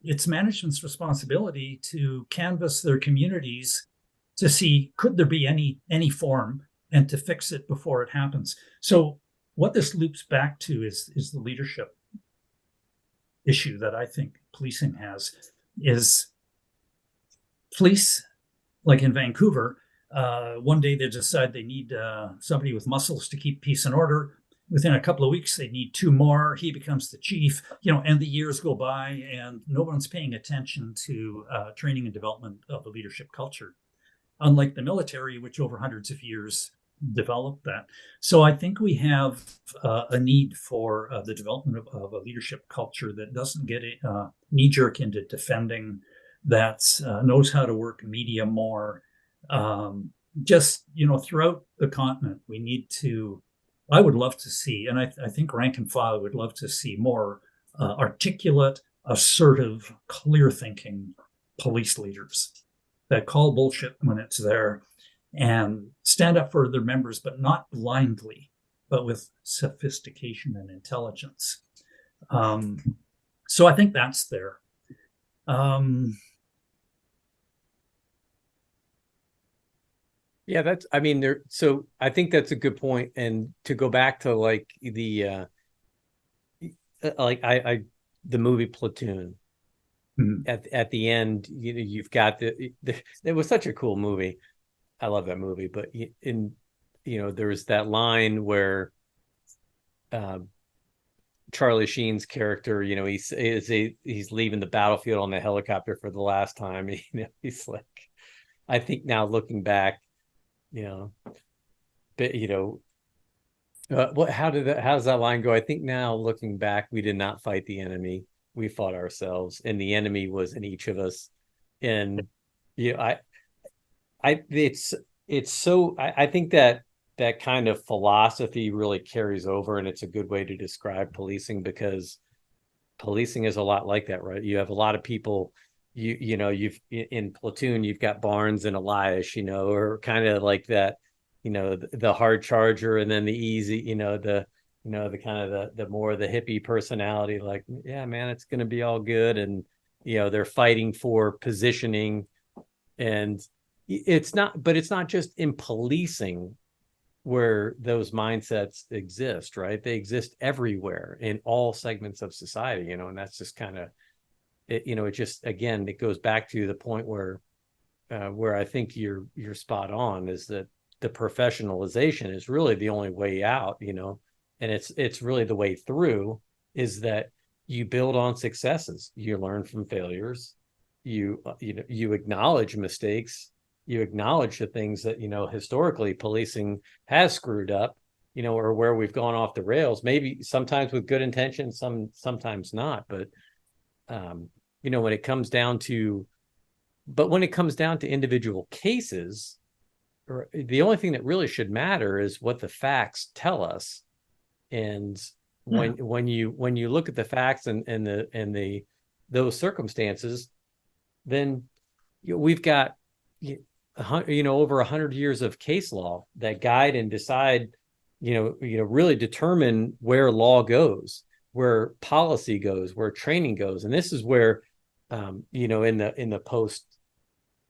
it's management's responsibility to canvass their communities to see could there be any form and to fix it before it happens. So what this loops back to is the leadership issue that I think policing has. Is police, like in Vancouver, one day they decide they need somebody with muscles to keep peace and order. Within a couple of weeks, they need two more. He becomes the chief, and the years go by and no one's paying attention to training and development of a leadership culture. Unlike the military, which over hundreds of years developed that. So I think we have a need for the development of a leadership culture that doesn't get knee-jerk into defending, that knows how to work media more. Throughout the continent, we need to, I would love to see, and I think rank and file would love to see more articulate, assertive, clear-thinking police leaders that call bullshit when it's there and stand up for their members, but not blindly, but with sophistication and intelligence. So I think that's there. Yeah, so I think that's a good point. And to go back to like the the movie Platoon, at the end, you've got it was such a cool movie. I love that movie, but there was that line where Charlie Sheen's character, he's leaving the battlefield on the helicopter for the last time. He's like, I think now looking back, but how does that line go? I think now looking back, we did not fight the enemy. We fought ourselves, and the enemy was in each of us. And I think that kind of philosophy really carries over, and it's a good way to describe policing, because policing is a lot like that, right? You have a lot of people, you've in Platoon, you've got Barnes and Elias, or kind of like that, the hard charger, and then the easy, the kind of the more the hippie personality, like, yeah, man, it's going to be all good. And, they're fighting for positioning. And it's not, but it's not just in policing where those mindsets exist, right? They exist everywhere in all segments of society, and that's just kind of it. It just, again, it goes back to the point where I think you're spot on, is that the professionalization is really the only way out, and it's really the way through, is that you build on successes, you learn from failures, you acknowledge mistakes, you acknowledge the things that historically policing has screwed up, or where we've gone off the rails, maybe sometimes with good intention, sometimes not, but when it comes down to individual cases, the only thing that really should matter is what the facts tell us. And when you look at the facts and the those circumstances, then we've got over 100 years of case law that guide and decide, really determine where law goes, where policy goes, where training goes. And this is where in the post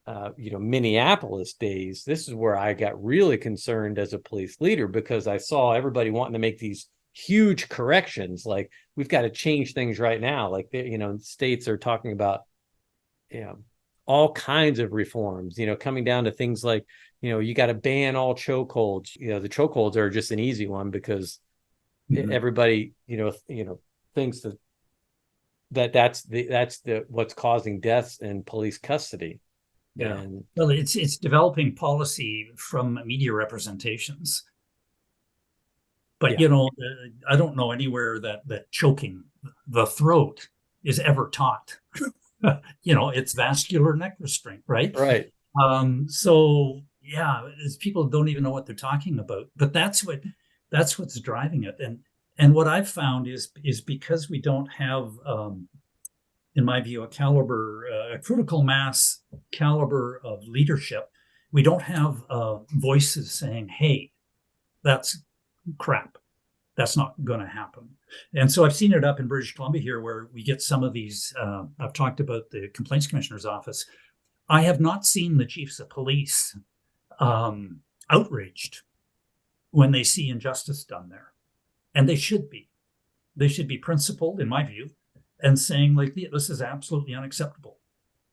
Minneapolis days, this is where I got really concerned as a police leader, because I saw everybody wanting to make these huge corrections, like we've got to change things right now, like states are talking about all kinds of reforms, coming down to things like you got to ban all chokeholds. The chokeholds are just an easy one, because everybody thinks that's the what's causing deaths in police custody. Yeah. Well, it's developing policy from media representations. But I don't know anywhere that choking the throat is ever taught. It's vascular neck restraint, right? Right. So people don't even know what they're talking about. But that's what's driving it. And what I've found is because we don't have in my view, a critical mass caliber of leadership. We don't have voices saying, hey, that's crap. That's not going to happen. And so I've seen it up in British Columbia here, where we get some of these. I've talked about the Complaints Commissioner's Office. I have not seen the chiefs of police outraged when they see injustice done there. And they should be. They should be principled, in my view, and saying, like, this is absolutely unacceptable.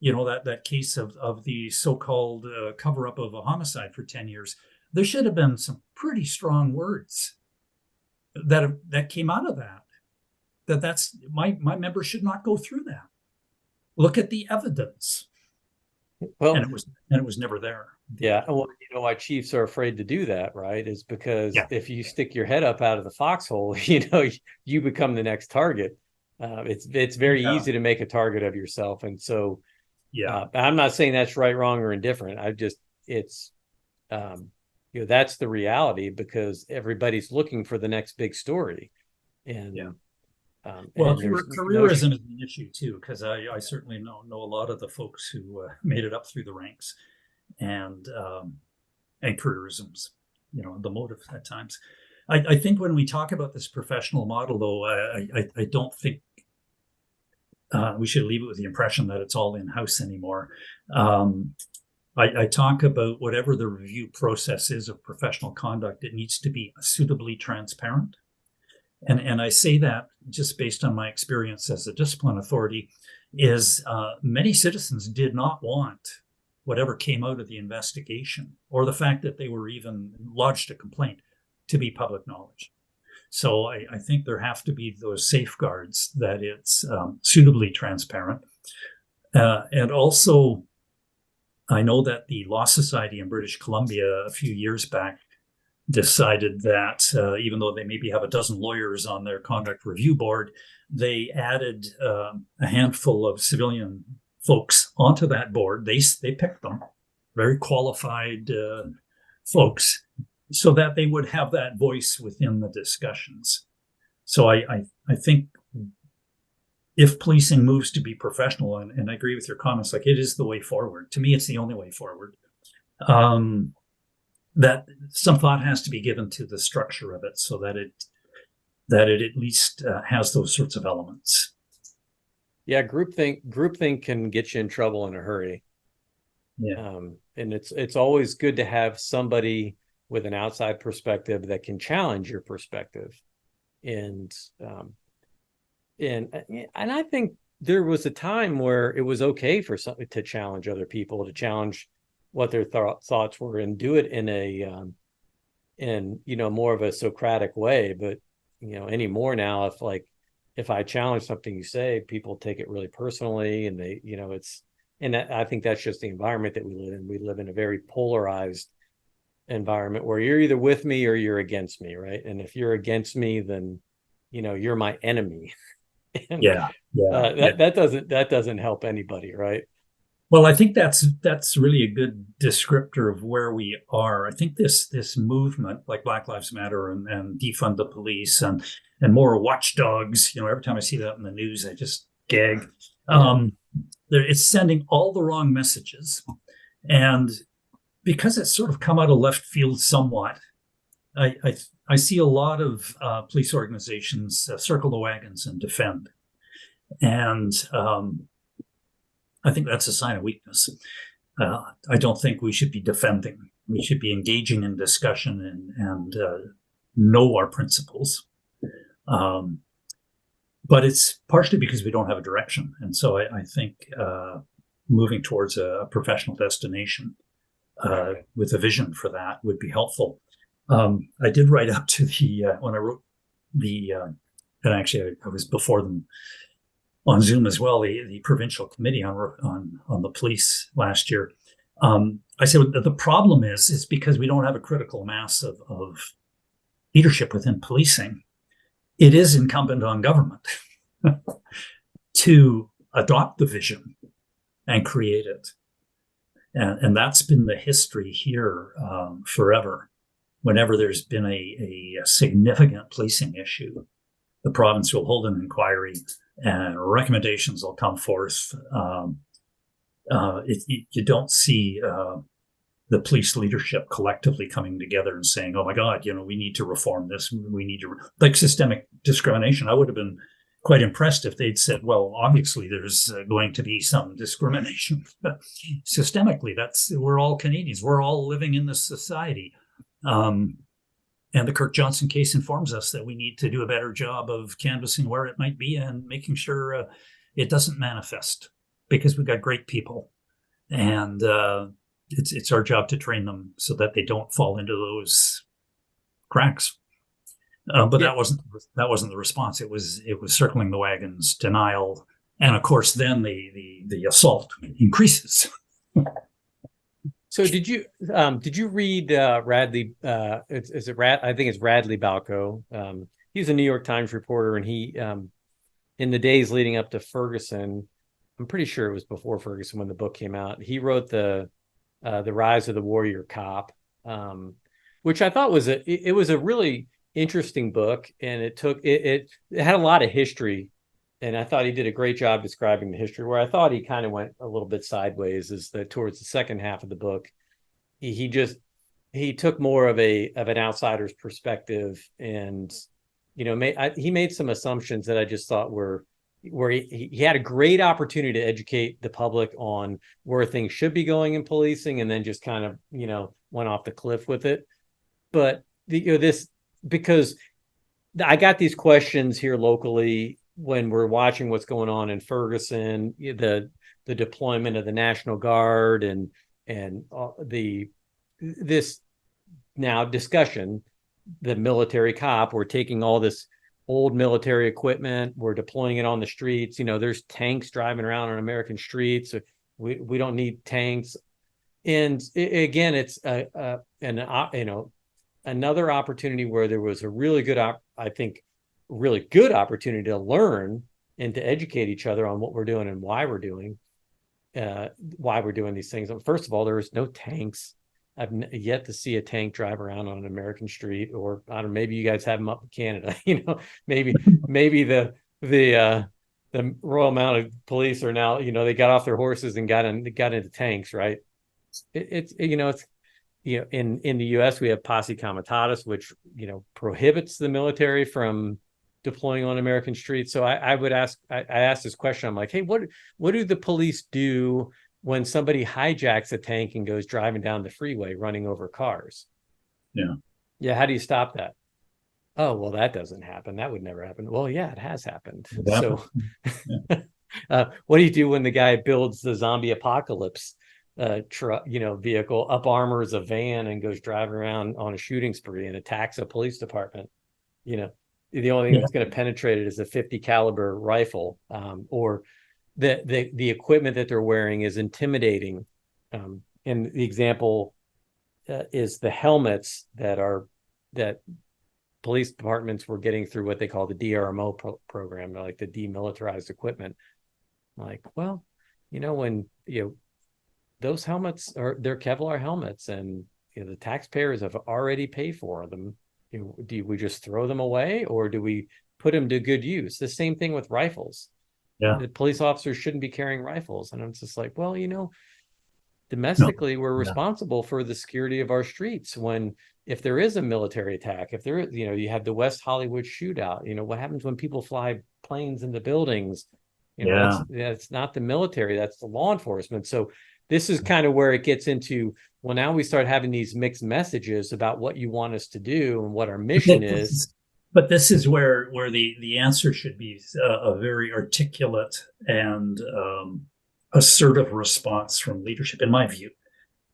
That case of the so-called cover-up of a homicide for 10 years, there should have been some pretty strong words that came out of that's my members should not go through that. Look at the evidence. Well, and it was never there. Yeah. Well, why chiefs are afraid to do that, right? Is because if you stick your head up out of the foxhole, you become the next target. It's very easy to make a target of yourself. And so, I'm not saying that's right, wrong, or indifferent. That's the reality, because everybody's looking for the next big story. And careerism is an issue too, because I certainly know a lot of the folks who made it up through the ranks, and careerism's the motive at times. I think when we talk about this professional model, though, I don't think we should leave it with the impression that it's all in-house anymore. I talk about whatever the review process is of professional conduct, it needs to be suitably transparent. And I say that just based on my experience as a discipline authority, is many citizens did not want whatever came out of the investigation, or the fact that they were even lodged a complaint, to be public knowledge. So I think there have to be those safeguards that it's suitably transparent. And also, I know that the Law Society in British Columbia a few years back decided that even though they maybe have a dozen lawyers on their conduct review board, they added a handful of civilian folks onto that board. They picked them, very qualified folks, so that they would have that voice within the discussions. So I think if policing moves to be professional, and I agree with your comments, like, it is the way forward. To me, it's the only way forward. That some thought has to be given to the structure of it, so that it at least has those sorts of elements. Yeah, groupthink can get you in trouble in a hurry. Yeah. And it's always good to have somebody with an outside perspective that can challenge your perspective. And and I think there was a time where it was okay for something to challenge other people, to challenge what their thoughts were, and do it in a in more of a Socratic way. But anymore now, if I challenge something you say, people take it really personally, and they it's and I think that's just the environment that we live in. We live in a very polarized environment where you're either with me or you're against me, right? And if you're against me, then you're my enemy. And Yeah. Yeah. Yeah. that doesn't help anybody, right? Well, I think that's really a good descriptor of where we are. I think this movement, like Black Lives Matter and defund the police and more watchdogs. Every time I see that in the news, I just gag. Yeah. It's sending all the wrong messages, and because it's sort of come out of left field somewhat, I see a lot of police organizations circle the wagons and defend, and I think that's a sign of weakness. I don't think we should be defending. We should be engaging in discussion and know our principles. But it's partially because we don't have a direction. And so I think moving towards a professional destination with a vision for that would be helpful. I did write up to when I wrote and actually I was before them on Zoom as well, the provincial committee on the police last year. I said the problem is because we don't have a critical mass of leadership within policing. It is incumbent on government to adopt the vision and create it. And that's been the history here forever. Whenever there's been a significant policing issue, the province will hold an inquiry and recommendations will come forth. You don't see the police leadership collectively coming together and saying, "Oh my God, we need to reform this. We need to like systemic discrimination." I would have been quite impressed if they'd said, "Well, obviously there's going to be some discrimination systemically. We're all Canadians. We're all living in this society." And the Kirk Johnson case informs us that we need to do a better job of canvassing where it might be and making sure it doesn't manifest, because we've got great people, and it's our job to train them so that they don't fall into those cracks. But Yeah. that wasn't the response. It was circling the wagons, denial, and of course then the assault increases. So did you read Radley? Is it Rad? I think it's Radley Balco. He's a New York Times reporter, and he in the days leading up to Ferguson, I'm pretty sure it was before Ferguson when the book came out. He wrote the Rise of the Warrior Cop, which I thought was it was a really interesting book, and it had a lot of history. And I thought he did a great job describing the history. Where I thought he kind of went a little bit sideways is that towards the second half of the book, he took more of an outsider's perspective, and he made some assumptions that I just thought were where he had a great opportunity to educate the public on where things should be going in policing, and then just kind of went off the cliff with it. But this, because I got these questions here locally when we're watching what's going on in Ferguson, the deployment of the National Guard and this now discussion, the military cop, we're taking all this old military equipment, we're deploying it on the streets. There's tanks driving around on American streets. We don't need tanks. And again, it's another opportunity where there was a really good, I think, really good opportunity to learn and to educate each other on what we're doing and why we're doing these things. First of all, there was no tanks. I've yet to see a tank drive around on an American street, or I don't know, maybe you guys have them up in Canada. Maybe the Royal Mounted Police are now, they got off their horses and got into tanks, right? It's in the U.S. we have posse comitatus, which prohibits the military from deploying on American streets. So I asked this question. I'm like, hey, what do the police do when somebody hijacks a tank and goes driving down the freeway, running over cars. Yeah. Yeah. How do you stop that? Oh, well, that doesn't happen. That would never happen. Well, yeah, it has happened. So Yeah. what do you do when the guy builds the zombie apocalypse truck, vehicle, up armors a van and goes driving around on a shooting spree and attacks a police department? The only thing Yeah. that's going to penetrate it is a 50 caliber rifle, or the equipment that they're wearing is intimidating. And the example is the helmets that police departments were getting through what they call the DRMO program, like the demilitarized equipment. Like, well, when those helmets they're Kevlar helmets, and the taxpayers have already paid for them. Do we just throw them away, or do we put them to good use? The same thing with rifles. Yeah. The police officers shouldn't be carrying rifles, and I'm just like, well, No. domestically, we're responsible for the security of our streets. If there is a military attack, if there is, you have the West Hollywood shootout, what happens when people fly planes into buildings? Yeah. That's not the military, that's the law enforcement. So this is kind of where it gets into, well, now we start having these mixed messages about what you want us to do and what our mission is. But this is where the answer should be a very articulate and assertive response from leadership, in my view,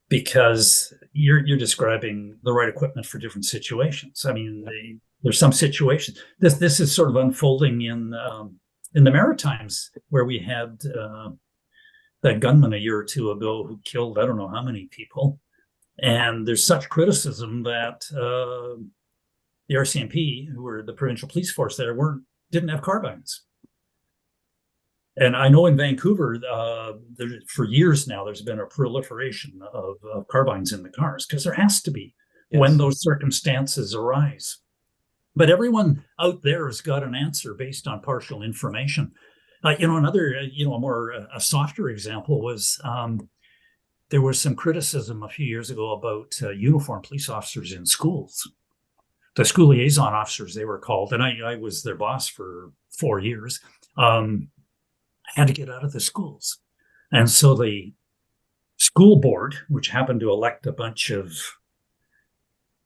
because you're describing the right equipment for different situations. I mean, there's some situations. This is sort of unfolding in the Maritimes, where we had that gunman a year or two ago who killed I don't know how many people, and there's such criticism that the RCMP, who were the provincial police force there, didn't have carbines. And I know in Vancouver, for years now, there's been a proliferation of carbines in the cars, because there has to be when those circumstances arise. But everyone out there has got an answer based on partial information. Another, a softer example was there was some criticism a few years ago about uniformed police officers in schools. The school liaison officers, they were called, and I was their boss for 4 years. Had to get out of the schools. And so the school board, which happened to elect a bunch of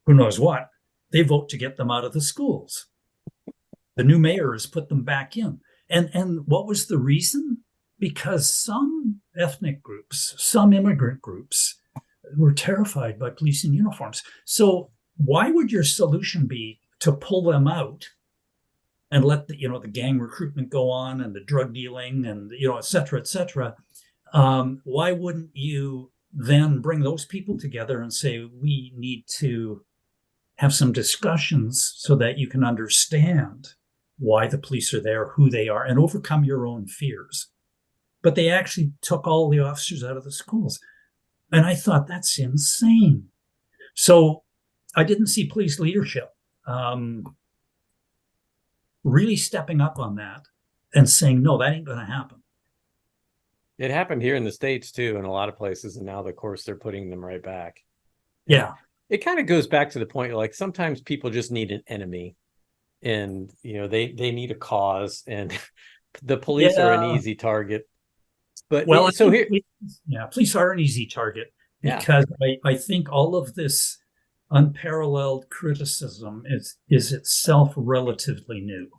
who knows what, they vote to get them out of the schools. The new mayor has put them back in. And what was the reason? Because some ethnic groups, some immigrant groups were terrified by police in uniforms. So why would your solution be to pull them out and let the gang recruitment go on, and the drug dealing, and et cetera, et cetera? Why wouldn't you then bring those people together and say, we need to have some discussions so that you can understand why the police are there, who they are, and overcome your own fears? But they actually took all the officers out of the schools. And I thought, that's insane. So I didn't see police leadership really stepping up on that and saying, no, that ain't going to happen. It happened here in the States too, in a lot of places. And now, of course, they're putting them right back. Yeah. It kind of goes back to the point, like, sometimes people just need an enemy, and, they need a cause, and the police are an easy target. But police are an easy target, because I think all of this unparalleled criticism is itself relatively new,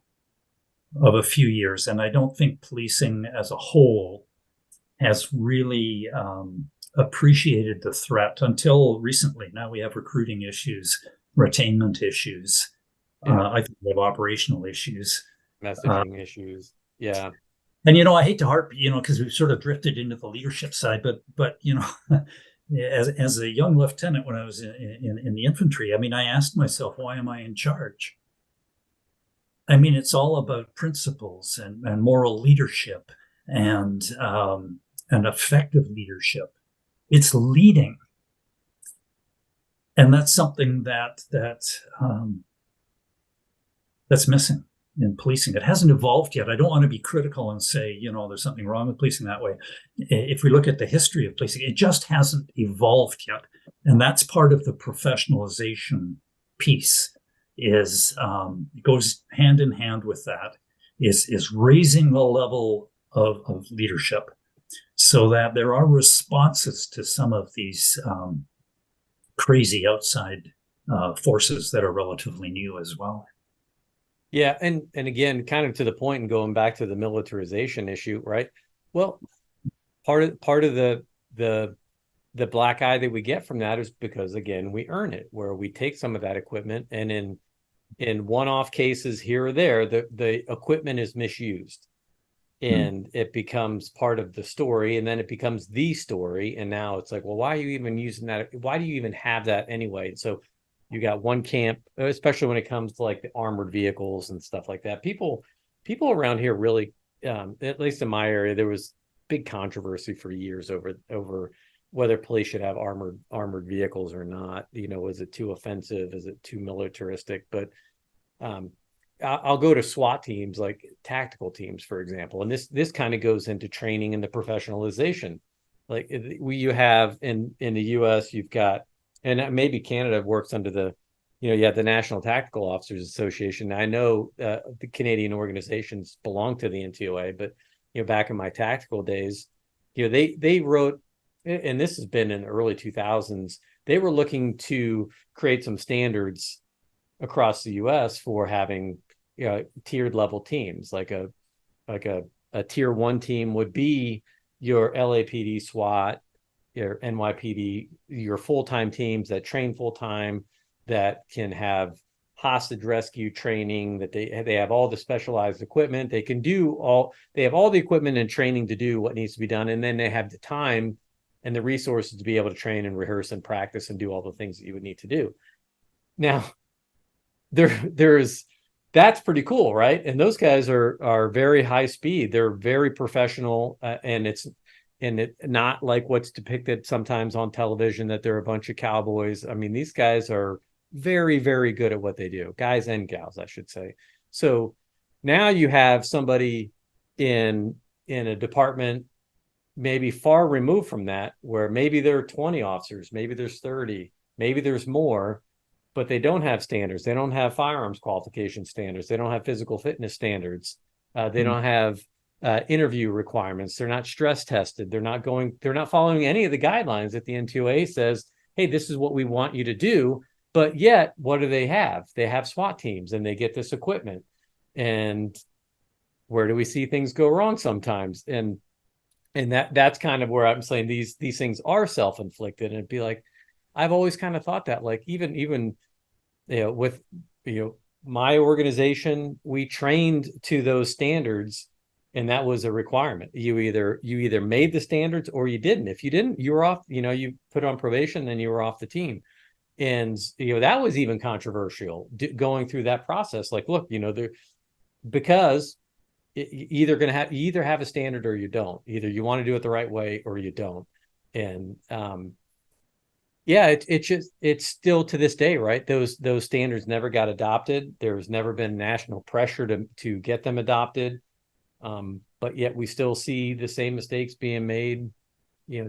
of a few years. And I don't think policing as a whole has really appreciated the threat until recently. Now we have recruiting issues, retainment issues. I think we have operational issues. Messaging issues. Yeah. And, I hate to harp, because we've sort of drifted into the leadership side, but as a young lieutenant, when I was in the infantry, I asked myself, why am I in charge? It's all about principles and moral leadership and effective leadership. It's leading. And that's something that's missing in policing. It hasn't evolved yet. I don't want to be critical and say, there's something wrong with policing that way. If we look at the history of policing, it just hasn't evolved yet. And that's part of the professionalization piece, is it goes hand in hand with that, is raising the level of leadership so that there are responses to some of these crazy outside forces that are relatively new as well. Yeah, and again, kind of to the point and going back to the militarization issue, right? Well, part of the black eye that we get from that is because again, we earn it, where we take some of that equipment and in one-off cases here or there, the equipment is misused and it becomes part of the story, and then it becomes the story, and now it's like, well, why are you even using that? Why do you even have that anyway? So you got one camp, especially when it comes to like the armored vehicles and stuff like that. People around here really, at least in my area, there was big controversy for years over whether police should have armored vehicles or not. Was it too offensive? Is it too militaristic? But I'll go to SWAT teams, like tactical teams, for example, and this kind of goes into training and the professionalization. Like you have in the U.S., you've got, and maybe Canada works under the, you have the National Tactical Officers Association. I know the Canadian organizations belong to the NTOA, but back in my tactical days, they wrote, and this has been in the early 2000s, they were looking to create some standards across the U.S. for having tiered level teams, like a tier 1 team would be your LAPD, SWAT, your NYPD, your full-time teams that train full-time, that can have hostage rescue training, that they have all the specialized equipment, they have all the equipment and training to do what needs to be done, and then they have the time and the resources to be able to train and rehearse and practice and do all the things that you would need to do. Now, there's that's pretty cool, right? And those guys are very high speed. They're very professional, and it's not like what's depicted sometimes on television, that they're a bunch of cowboys. I mean, these guys are very, very good at what they do, guys and gals, I should say. So now you have somebody in a department maybe far removed from that, where maybe there are 20 officers, maybe there's 30, maybe there's more, but they don't have standards. They don't have firearms qualification standards. They don't have physical fitness standards. They don't have interview requirements. They're not stress tested. They're not following any of the guidelines that the NTOA says, hey, this is what we want you to do. But yet, what do they have? They have SWAT teams and they get this equipment. And where do we see things go wrong sometimes? And that's kind of where I'm saying these things are self-inflicted. And it'd be like, I've always kind of thought that, like, even with my organization, we trained to those standards, and that was a requirement. You either made the standards or you didn't. If you didn't, you were off. You put on probation, then you were off the team. And that was even controversial going through that process. Like, look, because you either have a standard or you don't. Either you want to do it the right way or you don't. And yeah, it's still to this day, right? Those standards never got adopted. There's never been national pressure to get them adopted. But yet we still see the same mistakes being made,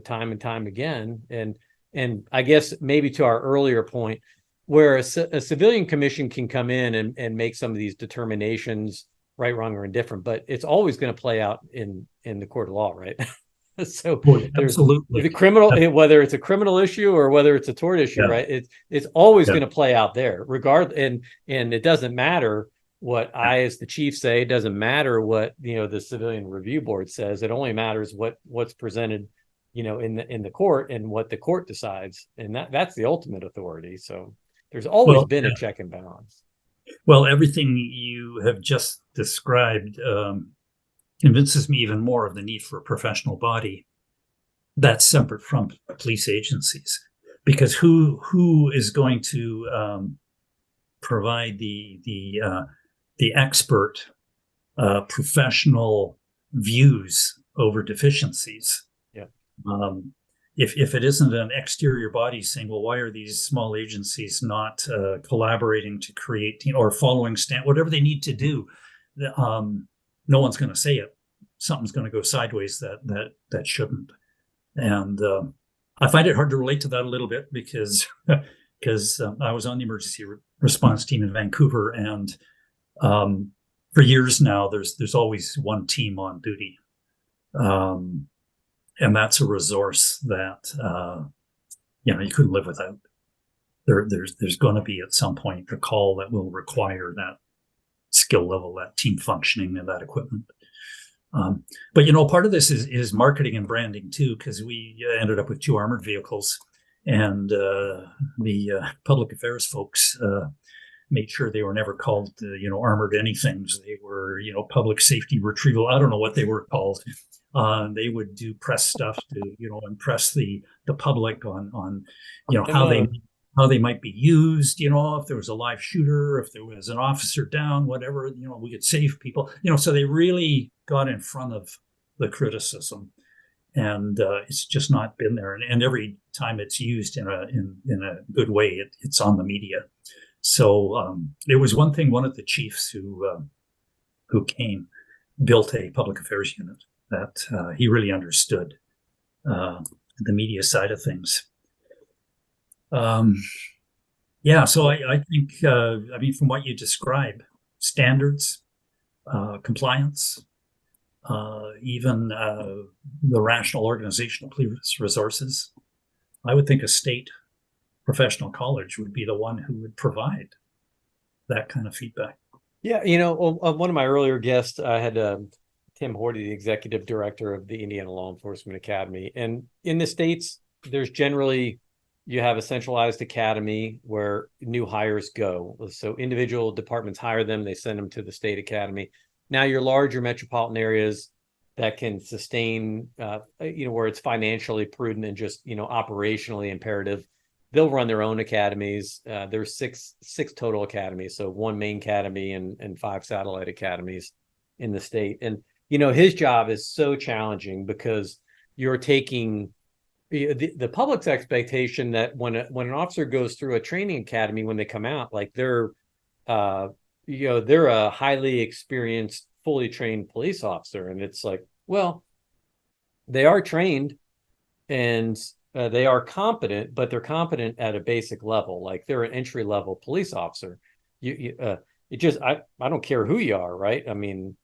time and time again. And I guess maybe to our earlier point, where a civilian commission can come in and make some of these determinations, right, wrong, or indifferent, but it's always going to play out in the court of law, right? So there's absolutely the criminal, whether it's a criminal issue or whether it's a tort issue, right? It's always going to play out there, and it doesn't matter what I, as the chief, say. It doesn't matter what the civilian review board says. It only matters what's presented, in the court, and what the court decides, and that's the ultimate authority. So there's always been a check and balance. Well, everything you have just described convinces me even more of the need for a professional body that's separate from police agencies, because who is going to provide the expert professional views over deficiencies? Yeah. If it isn't an exterior body saying, well, why are these small agencies not collaborating to create or following whatever they need to do? No one's going to say it. Something's going to go sideways that shouldn't. And I find it hard to relate to that a little bit because I was on the emergency response team in Vancouver, and for years now, there's always one team on duty. And that's a resource that you couldn't live without. There's going to be at some point a call that will require that skill level, that team functioning, and that equipment. But part of this is marketing and branding too, because we ended up with 2 armored vehicles, and the public affairs folks made sure they were never called armored anythings. They were public safety retrieval. I don't know what they were called. They would do press stuff to impress the public on how they might be used, if there was a live shooter, if there was an officer down, whatever, we could save people, so they really got in front of the criticism, and it's just not been there. And every time it's used in a good way, it's on the media. So there was one thing, one of the chiefs who came built a public affairs unit that he really understood the media side of things. So I think, from what you describe, standards, compliance, even the rational organization of police resources, I would think a state professional college would be the one who would provide that kind of feedback. Yeah, one of my earlier guests, I had Tim Horty, the executive director of the Indiana Law Enforcement Academy. And in the States, there's generally, you have a centralized academy where new hires go. So individual departments hire them, they send them to the state academy. Now your larger metropolitan areas that can sustain, where it's financially prudent and just, operationally imperative, they'll run their own academies. There's six total academies. So 1 main academy and 5 satellite academies in the state. And, his job is so challenging because you're taking the public's expectation that when an officer goes through a training academy, when they come out, like they're a highly experienced, fully trained police officer. And it's like, well, they are trained and they are competent, but they're competent at a basic level. Like they're an entry level police officer. I don't care who you are, right? I mean,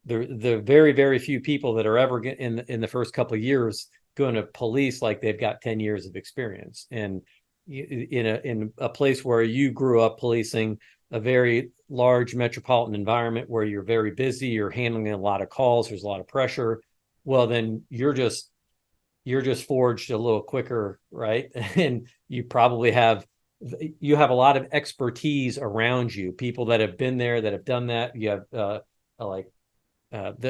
the very, very few people that are ever in the first couple of years going to police like they've got 10 years of experience. And in a place where you grew up policing a very large metropolitan environment where you're very busy, you're handling a lot of calls, there's a lot of pressure. Well, then you're just forged a little quicker, right? And you probably have a lot of expertise around you, people that have been there, that have done that. You have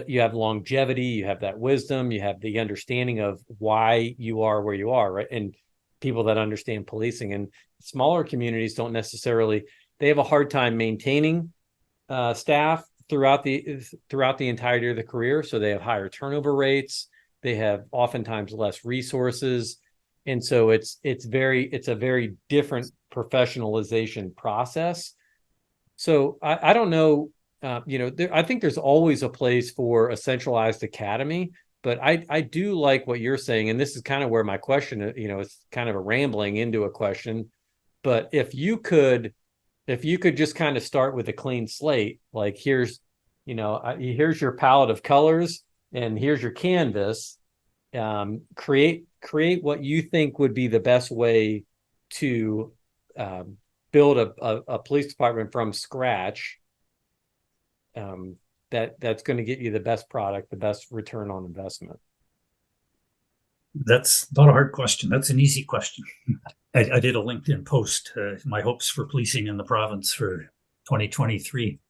you have longevity, you have that wisdom, you have the understanding of why you are where you are, right? And people that understand policing. And smaller communities don't necessarily, they have a hard time maintaining staff throughout the entirety of the career. So they have higher turnover rates. They have oftentimes less resources. And so it's a very different professionalization process. So I don't know, I think there's always a place for a centralized academy, but I do like what you're saying. And this is kind of where my question, it's kind of a rambling into a question, but if you could just kind of start with a clean slate, like here's your palette of colors and here's your canvas, create what you think would be the best way to build a police department from scratch, that's going to get you the best product, the best return on investment. That's not a hard question. That's an easy question. I did a LinkedIn post, my hopes for policing in the province for 2023.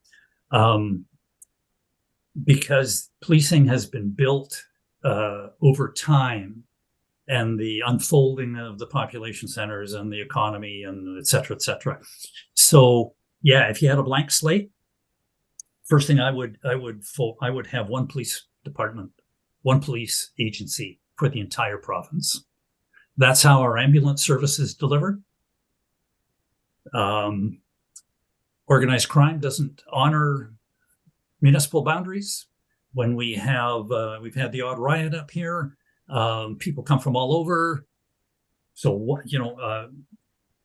Because policing has been built over time, and the unfolding of the population centers and the economy and et cetera, et cetera. So yeah, if you had a blank slate, first thing I would have 1 police department, 1 police agency for the entire province. That's how our ambulance service is delivered. Organized crime doesn't honor municipal boundaries. When we've had the odd riot up here, people come from all over. So,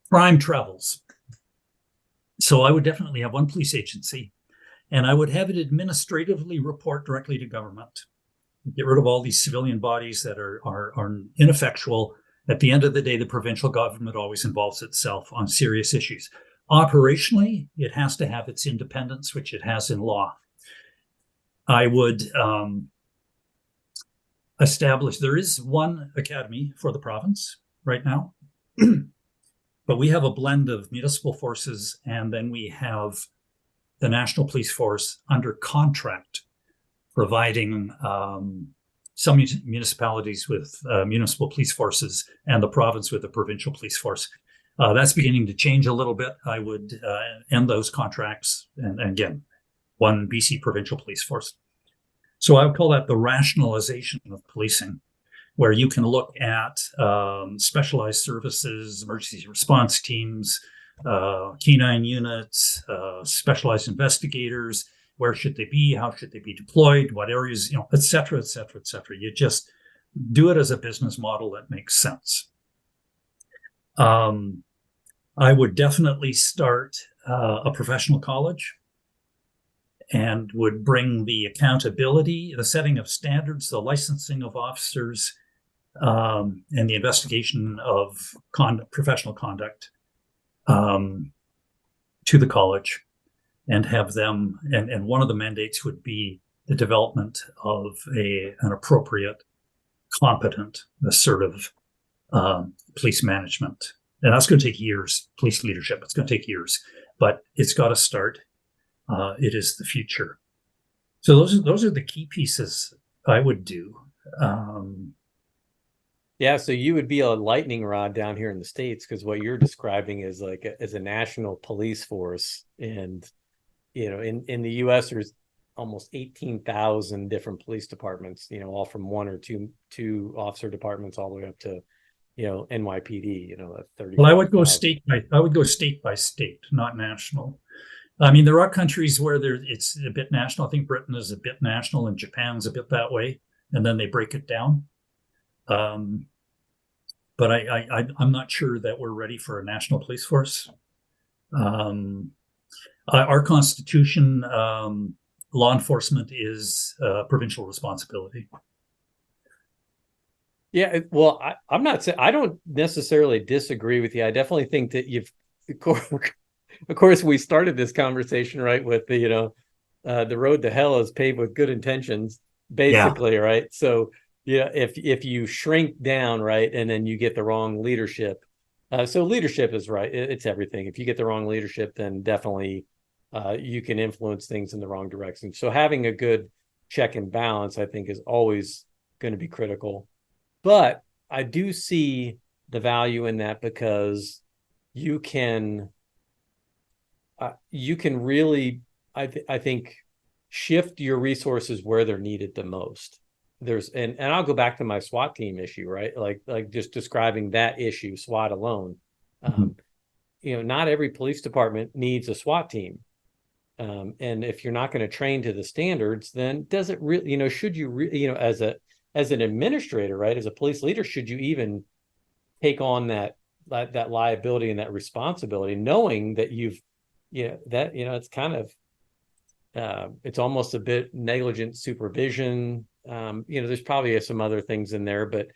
crime travels. So I would definitely have 1 police agency, and I would have it administratively report directly to government. get rid of all these civilian bodies that are ineffectual. At the end of the day, the provincial government always involves itself on serious issues. Operationally, it has to have its independence, which it has in law. I would establish, there is one academy for the province right now, but we have a blend of municipal forces, and then we have the National Police Force under contract, providing some municipalities with municipal police forces and the province with a provincial police force. That's beginning to change a little bit. I would end those contracts, and again, one BC provincial police force. So I would call that the rationalization of policing, where you can look at specialized services, emergency response teams, canine units, specialized investigators. Where should they be? How should they be deployed? What areas, et cetera, et cetera, et cetera. You just do it as a business model that makes sense. I would definitely start a professional college, and would bring the accountability, the setting of standards, the licensing of officers, and the investigation of professional conduct to the college, and have them, and one of the mandates would be the development of an appropriate, competent, assertive police management. And that's going to take years. Police leadership, it's going to take years, but it's got to start. It is the future. So those are the key pieces I would do. Yeah, so you would be a lightning rod down here in the States, because what you're describing is like as a national police force. And, in the US, there's almost 18,000 different police departments, all from one or two officer departments all the way up to, NYPD, 30. Well, I would go state by state, not national. I mean, there are countries where it's a bit national. I think Britain is a bit national, and Japan's a bit that way, and then they break it down. But I'm not sure that we're ready for a national police force. Our Constitution, law enforcement is provincial responsibility. Yeah, well, I'm not saying, I don't necessarily disagree with you. I definitely think that of course, we started this conversation, right, with the road to hell is paved with good intentions, basically, yeah. Right? So, if you shrink down, right, and then you get the wrong leadership, so leadership is right. It's everything. If you get the wrong leadership, then definitely you can influence things in the wrong direction. So having a good check and balance, I think, is always going to be critical. But I do see the value in that, because you can really, I think, shift your resources where they're needed the most. And I'll go back to my SWAT team issue, right? Like just describing that issue, SWAT alone. Not every police department needs a SWAT team. And if you're not going to train to the standards, then does it really, should you, as an administrator, right, as a police leader, should you even take on that liability and that responsibility, knowing that it's kind of, it's almost a bit negligent supervision. There's probably some other things in there, but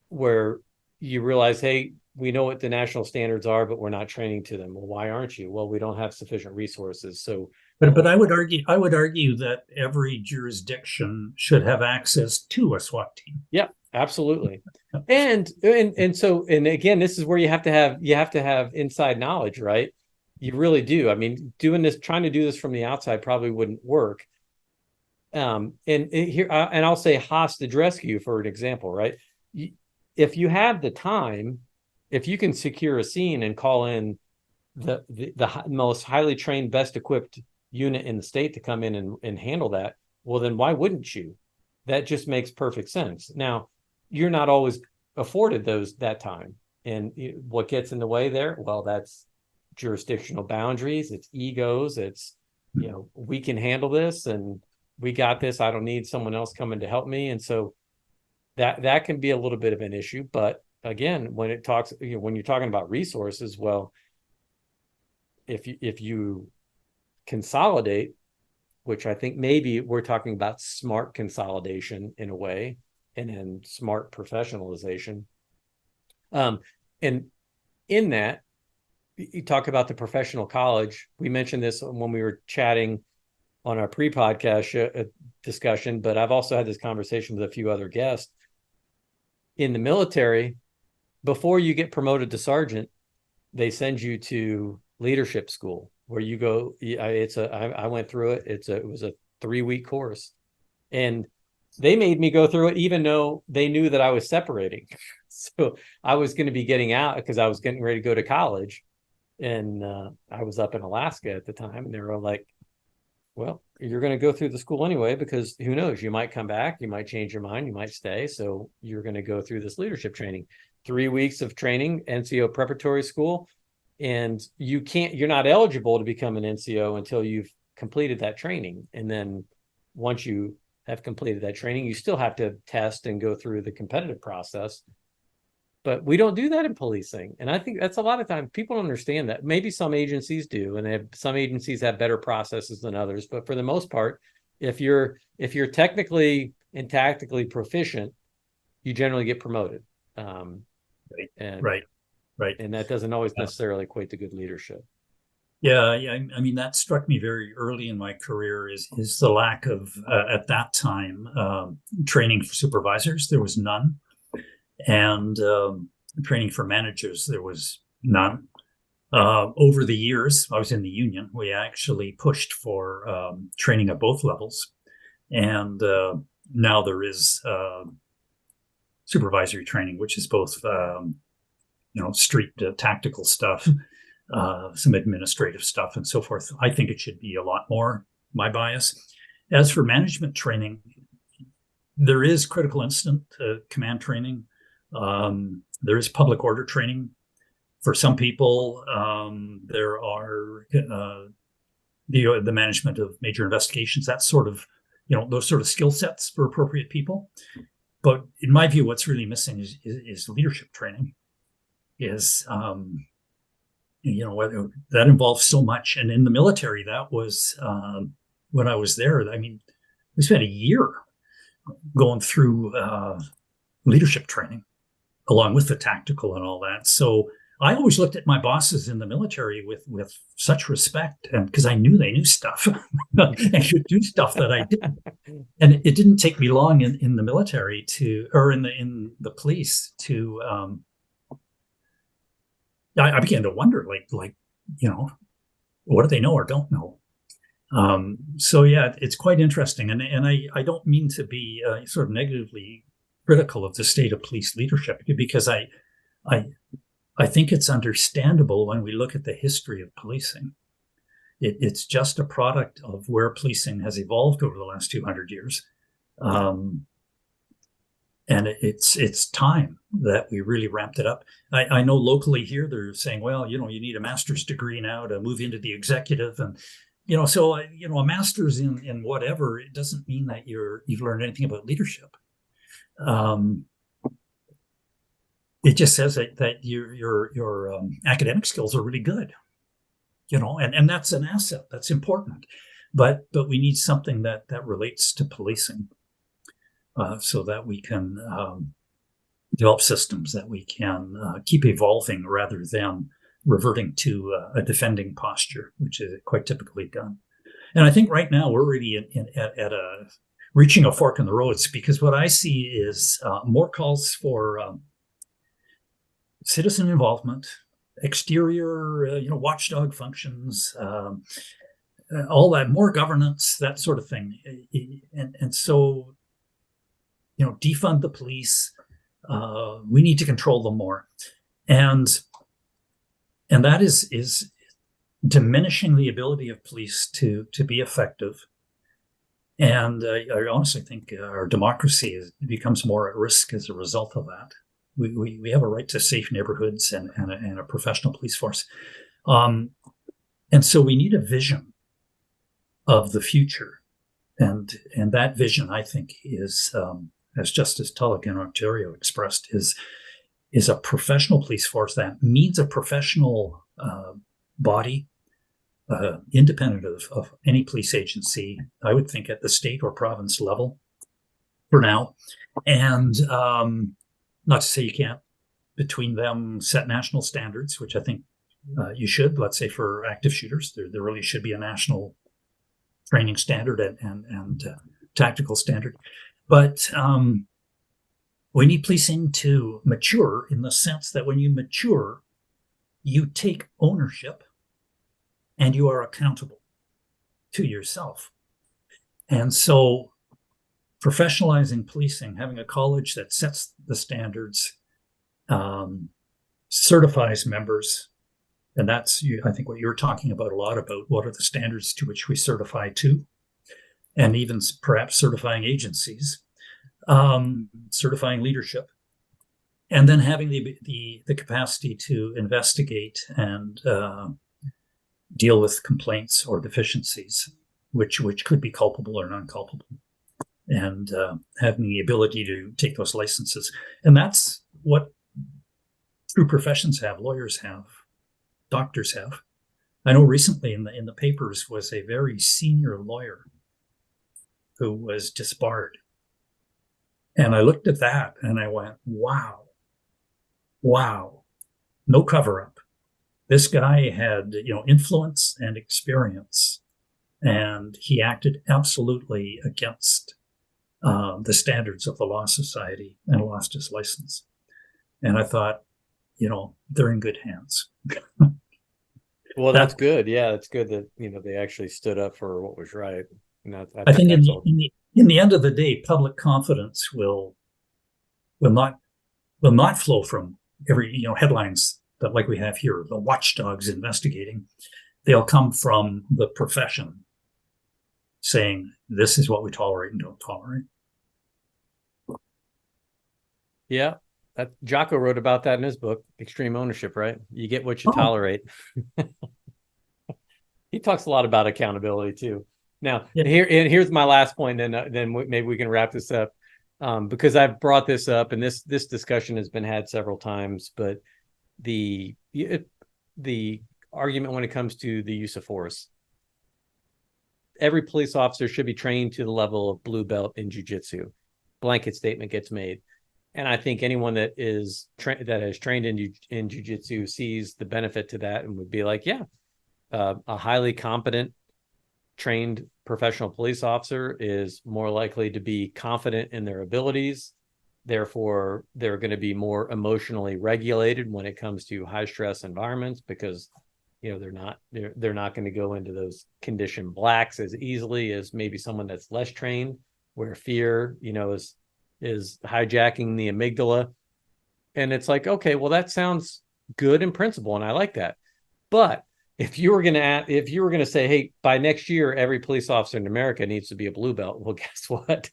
where you realize, hey, we know what the national standards are, but we're not training to them. Well, why aren't you? Well, we don't have sufficient resources. So, but I would argue that every jurisdiction should have access to a SWAT team. Yeah, absolutely. And so again, this is where you have to have inside knowledge, right? You really do. I mean, trying to do this from the outside probably wouldn't work. And I'll say hostage rescue for an example, right? If you have the time, if you can secure a scene and call in the most highly trained, best equipped unit in the state to come in and handle that, well, then why wouldn't you? That just makes perfect sense. Now, you're not always afforded that time. And what gets in the way there? Well, that's jurisdictional boundaries. It's egos. It's, we can handle this and we got this. I don't need someone else coming to help me. And so that can be a little bit of an issue. But again, when you're talking about resources, well, if you consolidate, which I think maybe we're talking about smart consolidation in a way, and then smart professionalization. And in that, you talk about the professional college. We mentioned this when we were chatting on our pre-podcast discussion, but I've also had this conversation with a few other guests. In the military, before you get promoted to sergeant, they send you to leadership school, where you go. I went through it. It was a 3-week course, and they made me go through it, even though they knew that I was separating. So I was going to be getting out because I was getting ready to go to college, and I was up in Alaska at the time, and they were like, well, you're going to go through the school anyway, because who knows, you might come back, you might change your mind, you might stay. So you're going to go through this leadership training, 3 weeks of training, NCO preparatory school. And you're not eligible to become an NCO until you've completed that training. And then once you have completed that training, you still have to test and go through the competitive process. But we don't do that in policing. And I think that's a lot of times people don't understand that. Maybe some agencies do, and some agencies have better processes than others. But for the most part, if you're technically and tactically proficient, you generally get promoted. Right. And Right. And that doesn't always necessarily equate to good leadership. Yeah. I mean, that struck me very early in my career is the lack of, at that time, training for supervisors. There was none. And training for managers, there was none. Over the years, I was in the union. We actually pushed for training at both levels. And now there is supervisory training, which is both street tactical stuff, some administrative stuff, and so forth. I think it should be a lot more, my bias. As for management training, there is critical incident command training. There is public order training. For some people, there are the management of major investigations, that sort of, those sort of skill sets for appropriate people. But in my view, what's really missing is leadership training. That involves so much. And in the military, that was when I was there. I mean, we spent a year going through leadership training along with the tactical and all that. So I always looked at my bosses in the military with such respect, and because I knew they knew stuff and could do stuff that I didn't. And it didn't take me long in the military in the police to. I began to wonder, what do they know or don't know? So yeah, it's quite interesting, and I don't mean to be sort of negatively critical of the state of police leadership, because I think it's understandable when we look at the history of policing. It's just a product of where policing has evolved over the last 200 years. And it's time that we really ramped it up. I know locally here, they're saying, well, you need a master's degree now to move into the executive. And, so, a master's in whatever, it doesn't mean that you've learned anything about leadership. It just says that your academic skills are really good, and that's an asset. That's important. But we need something that relates to policing. So that we can develop systems that we can keep evolving rather than reverting to a defending posture, which is quite typically done. And I think right now we're really at reaching a fork in the roads, because what I see is more calls for citizen involvement, exterior, watchdog functions, all that, more governance, that sort of thing, and so. Defund the police. We need to control them more, and that is diminishing the ability of police to be effective. And I honestly think our democracy becomes more at risk as a result of that. We have a right to safe neighborhoods and a professional police force, and so we need a vision of the future, and that vision, I think, is. As Justice Tulloch in Ontario expressed, is a professional police force that means a professional body independent of any police agency, I would think at the state or province level for now. And not to say you can't, between them, set national standards, which I think you should. Let's say for active shooters, there really should be a national training standard and tactical standard. But we need policing to mature in the sense that when you mature, you take ownership and you are accountable to yourself. And so professionalizing policing, having a college that sets the standards, certifies members, and that's, I think, what you're talking about a lot about. What are the standards to which we certify to, and even perhaps certifying agencies, certifying leadership, and then having the capacity to investigate and deal with complaints or deficiencies, which could be culpable or non-culpable, and having the ability to take those licenses. And that's what true professions have. Lawyers have, doctors have. I know recently in the papers was a very senior lawyer who was disbarred. And I looked at that and I went, wow, no cover up. This guy had, influence and experience, and he acted absolutely against the standards of the Law Society and lost his license. And I thought, they're in good hands. Well, that's good. Yeah, it's good that they actually stood up for what was right. And I think in the end of the day, public confidence will not flow from every headlines that like we have here, the watchdogs investigating. They'll come from the profession saying this is what we tolerate and don't tolerate. Yeah. Jocko wrote about that in his book, Extreme Ownership, right? You get what you tolerate. He talks a lot about accountability too. Now, here's my last point, and then maybe we can wrap this up, because I've brought this up, and this discussion has been had several times. But the argument when it comes to the use of force, every police officer should be trained to the level of blue belt in jiu-jitsu. Blanket statement gets made. And I think anyone that has trained in jiu-jitsu sees the benefit to that and would be like, yeah, a highly competent, trained professional police officer is more likely to be confident in their abilities. Therefore, they're going to be more emotionally regulated when it comes to high stress environments, because they're not going to go into those condition blacks as easily as maybe someone that's less trained, where fear is hijacking the amygdala. And it's like, okay, well, that sounds good in principle, and I like that. But if you were going to say, hey, by next year, every police officer in America needs to be a blue belt, well, guess what?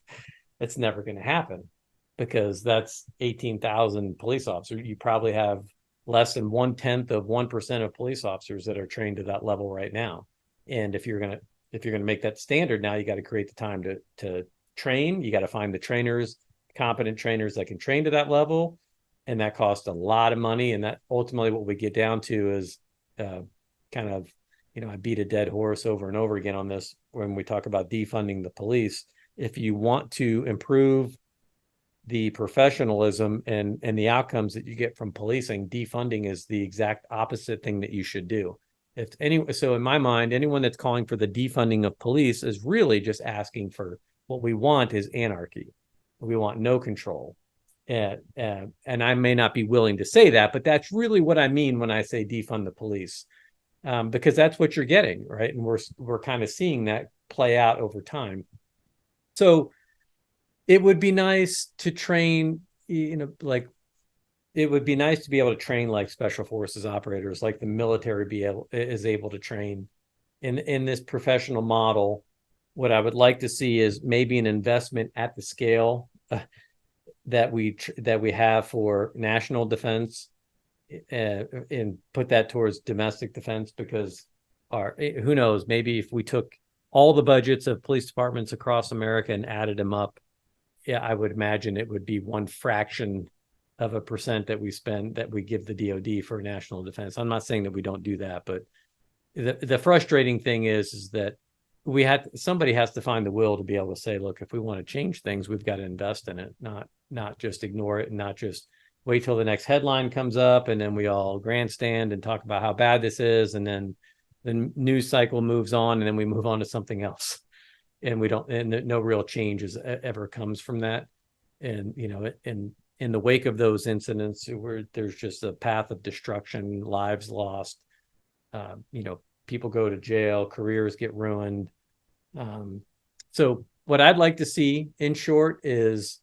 It's never going to happen, because that's 18,000 police officers. You probably have less than 0.1% of police officers that are trained to that level right now. And if you're going to make that standard, now you got to create the time to train. You got to find the trainers, competent trainers that can train to that level, and that costs a lot of money. And that ultimately what we get down to is kind of, I beat a dead horse over and over again on this when we talk about defunding the police. If you want to improve the professionalism and the outcomes that you get from policing, defunding is the exact opposite thing that you should do. So in my mind, anyone that's calling for the defunding of police is really just asking for what we want is anarchy. We want no control. And I may not be willing to say that, but that's really what I mean when I say defund the police, because that's what you're getting, right? And we're kind of seeing that play out over time. So it would be nice to train, it would be nice to be able to train like special forces operators, like the military is able to train in this professional model. What I would like to see is maybe an investment at the scale that we have for national defense, and put that towards domestic defense, because who knows, maybe if we took all the budgets of police departments across America and added them up, I would imagine it would be 1% that we give the DoD for national defense. I'm not saying that we don't do that, but the frustrating thing is that somebody has to find the will to be able to say, look, if we want to change things, we've got to invest in it, not just ignore it, and not just wait till the next headline comes up and then we all grandstand and talk about how bad this is, and then the news cycle moves on and then we move on to something else, and no real change ever comes from that. And in the wake of those incidents where there's just a path of destruction, lives lost, people go to jail, careers get ruined. So what I'd like to see, in short, is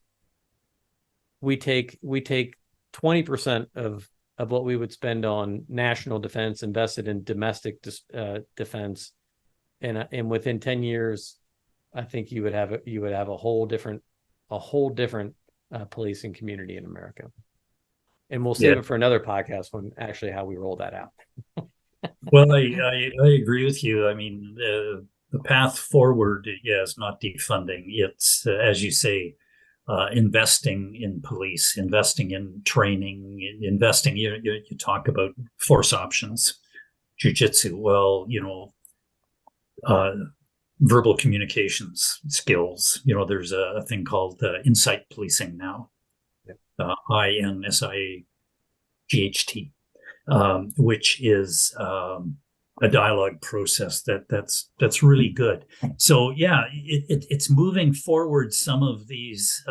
we take 20% of what we would spend on national defense invested in domestic defense, and within 10 years, I think you would have a whole different policing community in America. And we'll save it for another podcast when actually how we roll that out. Well, I agree with you. I mean, the path forward, is not defunding. It's, as you say, investing in police, investing in training, investing. You talk about force options, jiu-jitsu. Well, verbal communications skills. There's a thing called insight policing now. INSIGHT. Which is a dialogue process that's really good. So yeah, it's moving forward some of these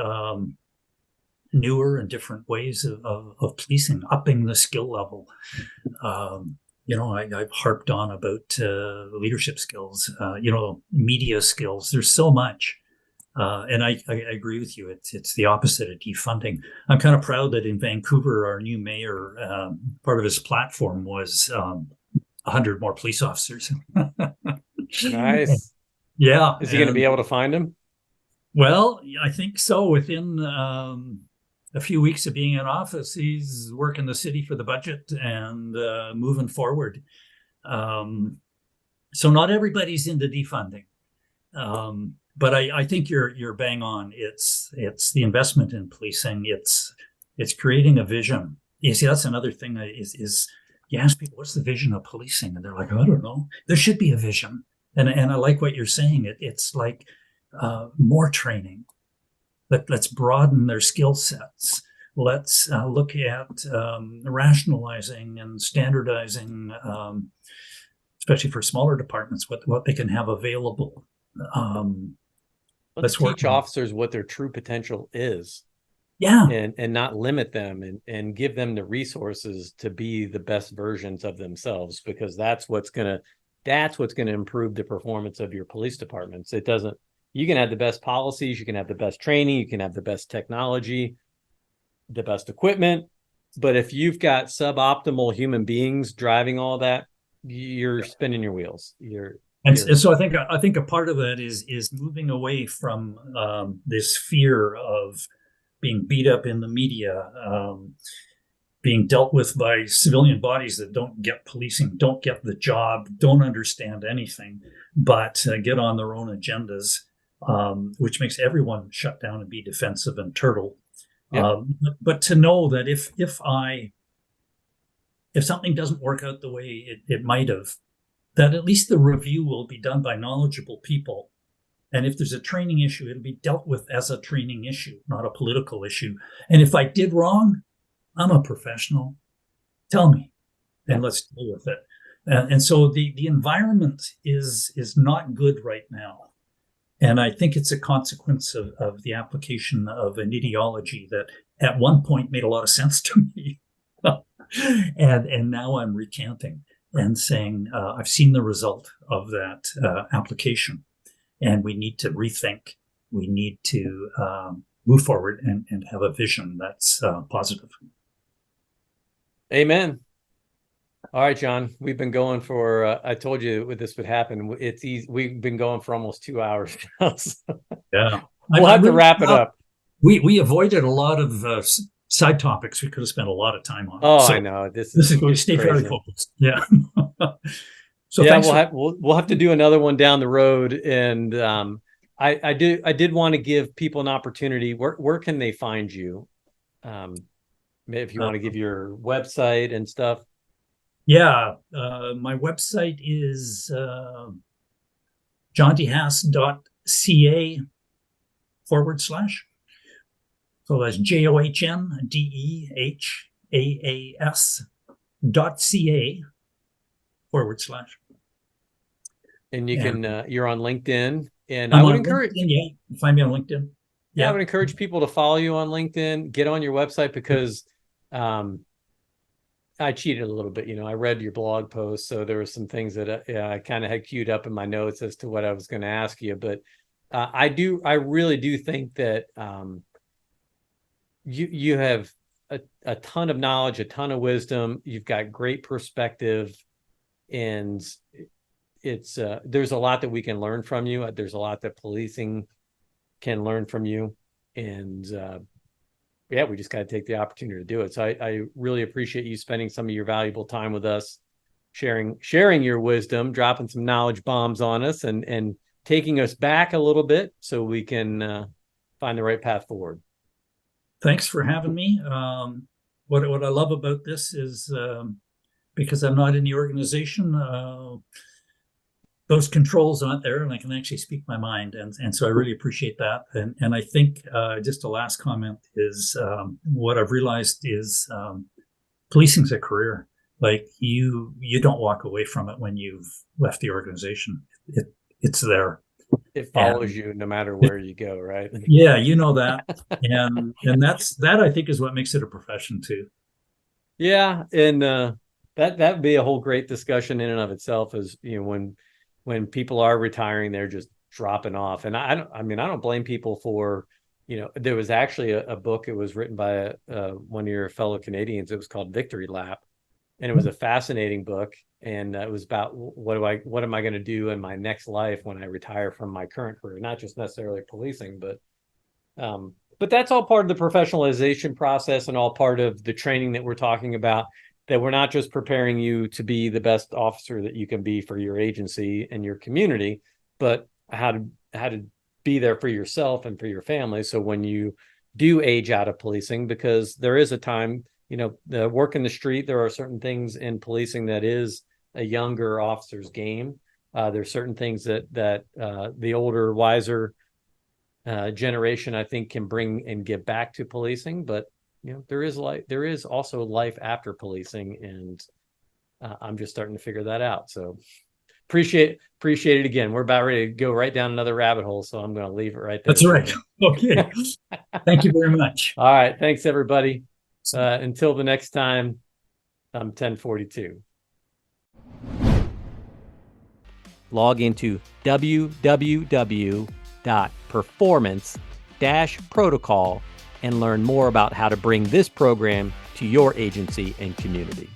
newer and different ways of policing, upping the skill level. I've harped on about leadership skills, media skills. There's so much. And I agree with you. It's the opposite of defunding. I'm kind of proud that in Vancouver, our new mayor, part of his platform was 100 more police officers. Nice. Yeah. Is he going to be able to find them? Well, I think so. Within a few weeks of being in office, he's working the city for the budget and moving forward. So not everybody's into defunding. But I think you're bang on. It's the investment in policing. It's creating a vision. You see, that's another thing is you ask people, what's the vision of policing? And they're like, I don't know. There should be a vision. And I like what you're saying. It's like more training. Let's broaden their skill sets. Let's look at rationalizing and standardizing, especially for smaller departments, what they can have available. Let's teach officers what their true potential is. Yeah. And not limit them, and give them the resources to be the best versions of themselves, because that's what's going to improve the performance of your police departments. You can have the best policies, you can have the best training, you can have the best technology, the best equipment, but if you've got suboptimal human beings driving all that, you're spinning your wheels. And so I think a part of that is moving away from this fear of being beat up in the media, being dealt with by civilian bodies that don't get policing, don't get the job, don't understand anything, but get on their own agendas, which makes everyone shut down and be defensive and turtle. Yeah. But to know that if something doesn't work out the way it might have, that at least the review will be done by knowledgeable people. And if there's a training issue, it'll be dealt with as a training issue, not a political issue. And if I did wrong, I'm a professional. Tell me, and let's deal with it. And so the environment is not good right now. And I think it's a consequence of the application of an ideology that at one point made a lot of sense to me. and now I'm recanting and saying, I've seen the result of that application, and we need to rethink. We need to move forward and have a vision that's positive. Amen. All right, John, we've been going for, I told you this would happen. It's easy. We've been going for almost 2 hours now. So yeah. We'll have to wrap it up. We avoided a lot of side topics we could have spent a lot of time on. Oh, so I know. This is we stay fairly focused. Yeah. So yeah, we'll have to do another one down the road. And I did want to give people an opportunity. Where can they find you? If you want to give your website and stuff. Yeah, my website is johndehas.ca /. So that's JOHNDEHAAS.ca And you And can, you're on LinkedIn, and I I'm would on encourage, LinkedIn. Yeah, find me on LinkedIn. yeah, I Yeah. would encourage people to follow you on LinkedIn, get on your website, because um, I cheated a little bit. I read your blog post, so there were some things that I kind of had queued up in my notes as to what I was going to ask you. But I really do think that you have a ton of knowledge, a ton of wisdom. You've got great perspective, and it's there's a lot that we can learn from you. There's a lot that policing can learn from you, and yeah, we just got to take the opportunity to do it. So I really appreciate you spending some of your valuable time with us, sharing your wisdom, dropping some knowledge bombs on us, and taking us back a little bit so we can find the right path forward. Thanks for having me. What I love about this is because I'm not in the organization, those controls aren't there, and I can actually speak my mind, and so I really appreciate that. And I think just a last comment is what I've realized is policing's a career. Like you don't walk away from it when you've left the organization. It's there. It follows you no matter where you go, right? Yeah, you know that, and that I think is what makes it a profession too. Yeah, and that'd be a whole great discussion in and of itself. Is when people are retiring, they're just dropping off, and I mean, I don't blame people for. There was actually a book. It was written by one of your fellow Canadians. It was called Victory Lap, and it was a fascinating book. And it was about what am I going to do in my next life when I retire from my current career, not just necessarily policing, but that's all part of the professionalization process and all part of the training that we're talking about, that we're not just preparing you to be the best officer that you can be for your agency and your community, but how to be there for yourself and for your family. So when you do age out of policing, because there is a time, the work in the street, there are certain things in policing that is a younger officer's game. There's certain things that the older, wiser generation, I think, can bring and give back to policing. But there is also life after policing, and I'm just starting to figure that out. So appreciate it again. We're about ready to go right down another rabbit hole, so I'm going to leave it right there. That's right. Okay. Thank you very much. All right. Thanks, everybody. Until the next time, I'm 1042. Log into www.performance-protocol and learn more about how to bring this program to your agency and community.